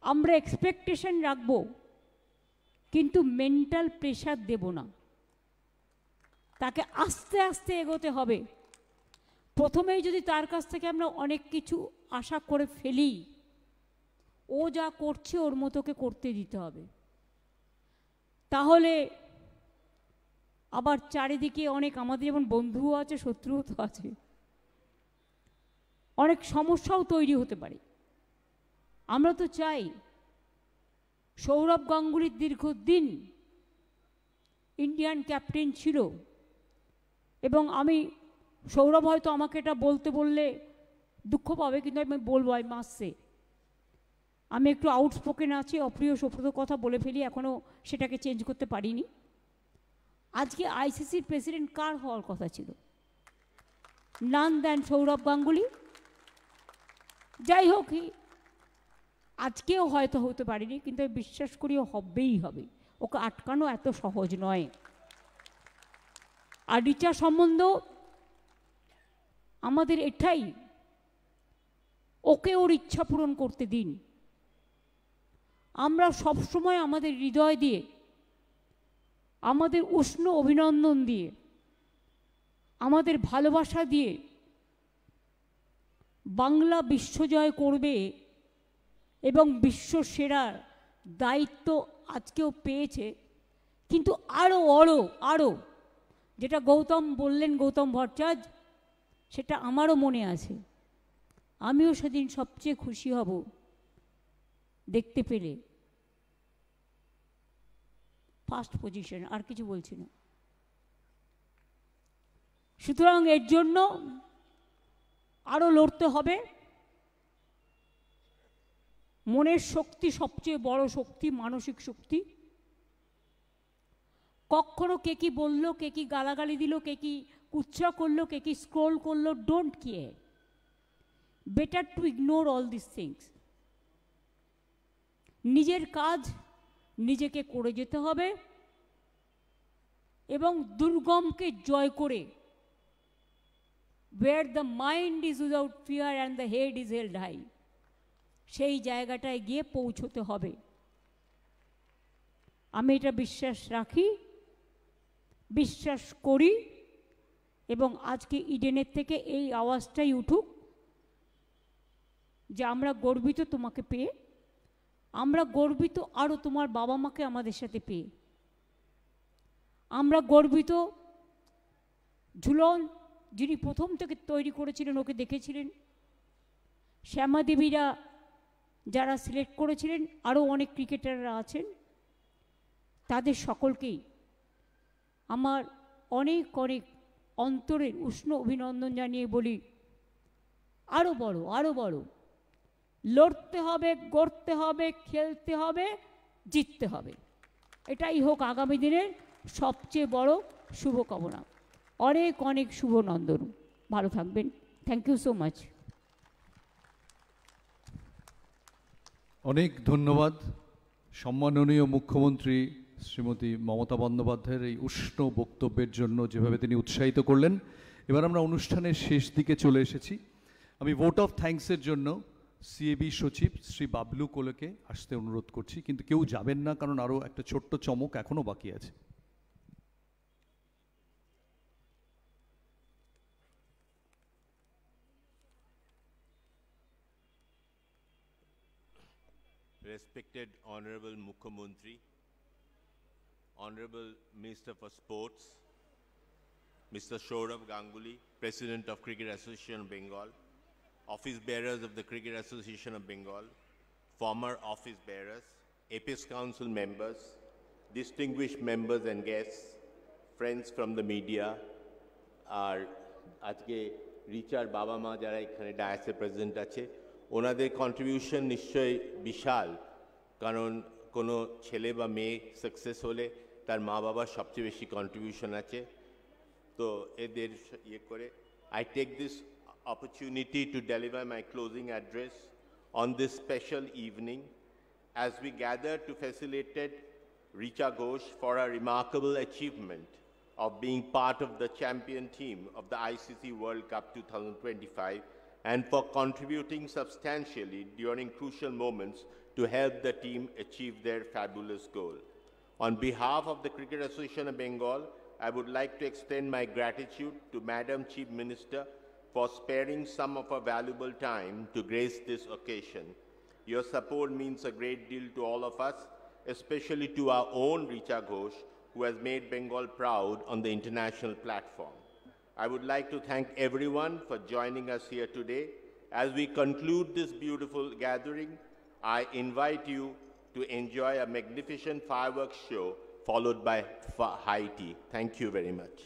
Speaker 11: আমরা এক্সপেকটেশন রাখবো, কিন্তু মেন্টাল প্রেশার দেব না, তাকে আস্তে আস্তে এগোতে হবে। প্রথমেই যদি তার কাছ থেকে আমরা অনেক কিছু আশা করে ফেলি, ও যা করছে ওর মতোকে করতে দিতে হবে। তাহলে আবার চারিদিকে অনেক আমাদের যেমন বন্ধুও আছে, শত্রুও তো আছে, অনেক সমস্যাও তৈরি হতে পারে। আমরা তো চাই সৌরভ গাঙ্গুলির দীর্ঘদিন ইন্ডিয়ান ক্যাপ্টেন ছিল, এবং আমি সৌরভ হয়তো আমাকে এটা বলতে বললে দুঃখ পাবে, কিন্তু আমি বলবো আই মাস্ট সে, আমি একটু আউটস্পোকেন আছি, অপ্রিয় সপ্রত কথা বলে ফেলি, এখনও সেটাকে চেঞ্জ করতে পারিনি। আজকে আইসিসির প্রেসিডেন্ট কার হওয়ার কথা ছিল? নান দেন সৌরভ গাঙ্গুলি। যাই হোক, আজকেও হয়তো হতে পারিনি, কিন্তু আমি বিশ্বাস করি ও হবেই হবে, ওকে আটকানো এত সহজ নয়। আর রিচা সম্বন্ধ আমাদের এটাই, ওকে ওর ইচ্ছা পূরণ করতে দিন। আমরা সবসময় আমাদের হৃদয় দিয়ে, আমাদের উষ্ণ অভিনন্দন দিয়ে, আমাদের ভালোবাসা দিয়ে বাংলা বিশ্বজয় করবে এবং বিশ্ব সেরার দায়িত্ব আজকেও পেয়েছে। কিন্তু আরও যেটা গৌতম বললেন, গৌতম ভট্টাচার্য, সেটা আমারও মনে আছে। আমিও সেদিন সবচেয়ে খুশি হব দেখতে পেলে ফার্স্ট পজিশন, আর কিছু বলছি না। সুতরাং এর জন্য আরও লড়তে হবে। মনের শক্তি সবচেয়ে বড় শক্তি, মানসিক শক্তি। কখনো কে কি বললো, কে কি গালাগালি দিল, কে কি কুচ্ছা করলো, কে কি স্ক্রোল করলো, don't care, better to ignore all this things. নিজের কাজ নিজেকে করে যেতে হবে এবং দুর্গমকে জয় করে, where the mind is without fear and the head is held high, সেই জায়গাটায় গিয়ে পৌঁছতে হবে। আমি এটা বিশ্বাস রাখি, বিশ্বাস করি, এবং আজকে ইডেনের থেকে এই আওয়াজটাই উঠুক যে আমরা গর্বিত তোমাকে পেয়ে, আমরা গর্বিত আরও তোমার বাবা মাকে আমাদের সাথে পেয়ে, আমরা গর্বিত ঝুলন যিনি প্রথম থেকে তৈরি করেছিলেন, ওকে দেখেছিলেন, শ্যামাদেবীরা যারা সিলেক্ট করেছিলেন, আরও অনেক ক্রিকেটাররা আছেন, তাদের সকলকেই আমার অনেক অনেক অন্তরের উষ্ণ অভিনন্দন জানিয়ে বলি, আরও বড় লড়তে হবে, গড়তে হবে, খেলতে হবে, জিততে হবে। এটাই হোক আগামী দিনের সবচেয়ে বড় শুভকামনা। অনেক অনেক শুভনন্দন, ভালো থাকবেন। Thank you so much.
Speaker 1: অনেক ধন্যবাদ সম্মাননীয় মুখ্যমন্ত্রী শ্রীমতী মমতা বন্দ্যোপাধ্যায়ের এই উষ্ণ বক্তব্যের জন্য, যেভাবে তিনি উৎসাহিত করলেন। এবার আমরা অনুষ্ঠানের শেষ দিকে চলে এসেছি। আমি ভোট অফ থ্যাঙ্কসের জন্য সিএবি সচিব শ্রী বাবলু কোলেকে আসতে অনুরোধ করছি, কিন্তু কেউ যাবেন না, কারণ আরও একটা ছোট্ট চমক এখনও বাকি আছে।
Speaker 12: Respected Honorable Mukhyamantri, Honorable Minister for Sports, Mr. Saurav Ganguly, President of Cricket Association of Bengal, Office Bearers of the Cricket Association of Bengal, former Office Bearers, Apex Council members, distinguished members and guests, friends from the media, আর আজকে রিচার বাবা মা যারা এখানে ডায়াসে present আছে, ওনাদের contribution নিশ্চয়ই বিশাল, কারণ কোনো ছেলে বা মেয়ে সাকসেস হলে তার মা বাবার সবচেয়ে বেশি কন্ট্রিবিউশন আছে। তো এদের ইয়ে করে I take this opportunity to deliver my closing address on this special evening as we gather to facilitate Richa Ghosh for a remarkable achievement of being part of the champion team of the ICC World Cup 2025 and for contributing substantially during crucial moments to help the team achieve their fabulous goal. On behalf of the Cricket Association of Bengal, I would like to extend my gratitude to Madam Chief Minister for sparing some of her valuable time to grace this occasion. Your support means a great deal to all of us, especially to our own Richa Ghosh, who has made Bengal proud on the international platform. I would like to thank everyone for joining us here today. As we conclude this beautiful gathering, I invite you to enjoy a magnificent fireworks show followed by high tea. Thank you very much.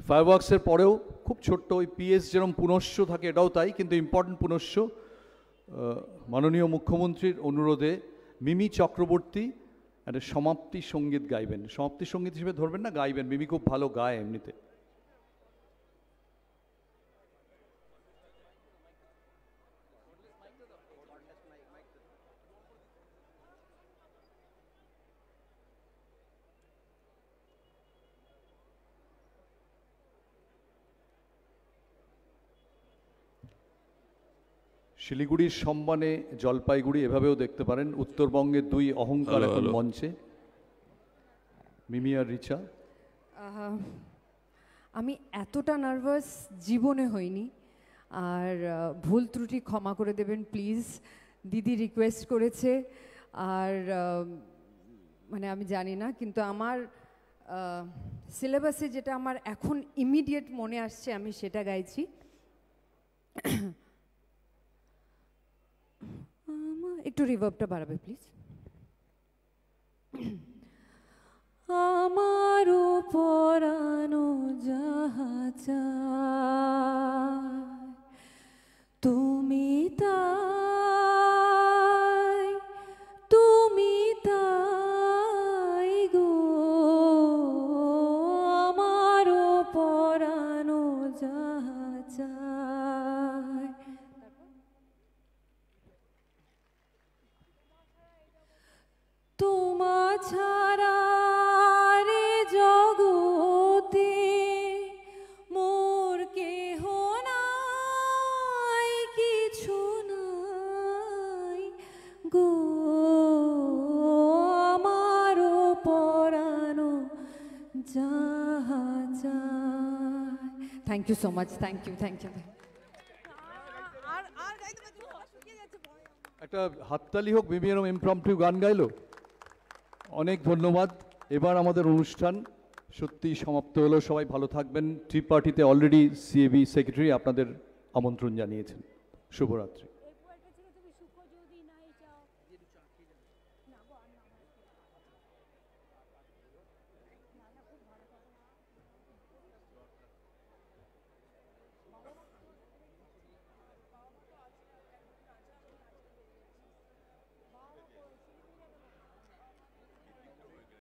Speaker 1: ফায়ারওয়ার্কসের পরেও খুব ছোট্ট ওই PS যেরকম পুনশ্চ থাকে এটাও তাই, কিন্তু important পুনশ্চ মাননীয় মুখ্যমন্ত্রীর অনুরোধে মিমি চক্রবর্তী একটা সমাপ্তি সঙ্গীত গাইবেন। সমাপ্তি সঙ্গীত হিসেবে ধরবেন না, গাইবেন। মিমি খুব ভালো গায় এমনিতে। শিলিগুড়ির সম্মানে জলপাইগুড়ি এভাবেও দেখতে পারেন। উত্তরবঙ্গের দুই অহংকার এখন মঞ্চে, মিমি আর রিচা।
Speaker 13: আমি এতটা নার্ভাস জীবনে হইনি, আর ভুল ত্রুটি ক্ষমা করে দেবেন প্লিজ। দিদি রিকোয়েস্ট করেছে, আর মানে আমি জানি না, কিন্তু আমার সিলেবাসে যেটা আমার এখন ইমিডিয়েট মনে আসছে আমি সেটা গাইছি। একটু রিভার্বটা বাড়াবে প্লিজ। আমার পরানো যাহা চায় তুমি তাই, তুমি তাই গো, আমার পরানো যাহা চায়। তোমা ছাড়া রে জগতে মোর কেহ নাই, কিছু নাই গো, আমার পরানো যাহা চায়। Thank you so much, thank you, thank you.
Speaker 1: একটা হাততালি হোক, মিমি এরকম ইমপ্রম্পটু গান গাইলো। অনেক ধন্যবাদ। এবার আমাদের অনুষ্ঠান সত্যি সমাপ্ত হলো। সবাই ভালো থাকবেন। টি পার্টিতে অলরেডি সিএবি সেক্রেটারি আপনাদের আমন্ত্রণ জানিয়েছেন। শুভরাত্রি।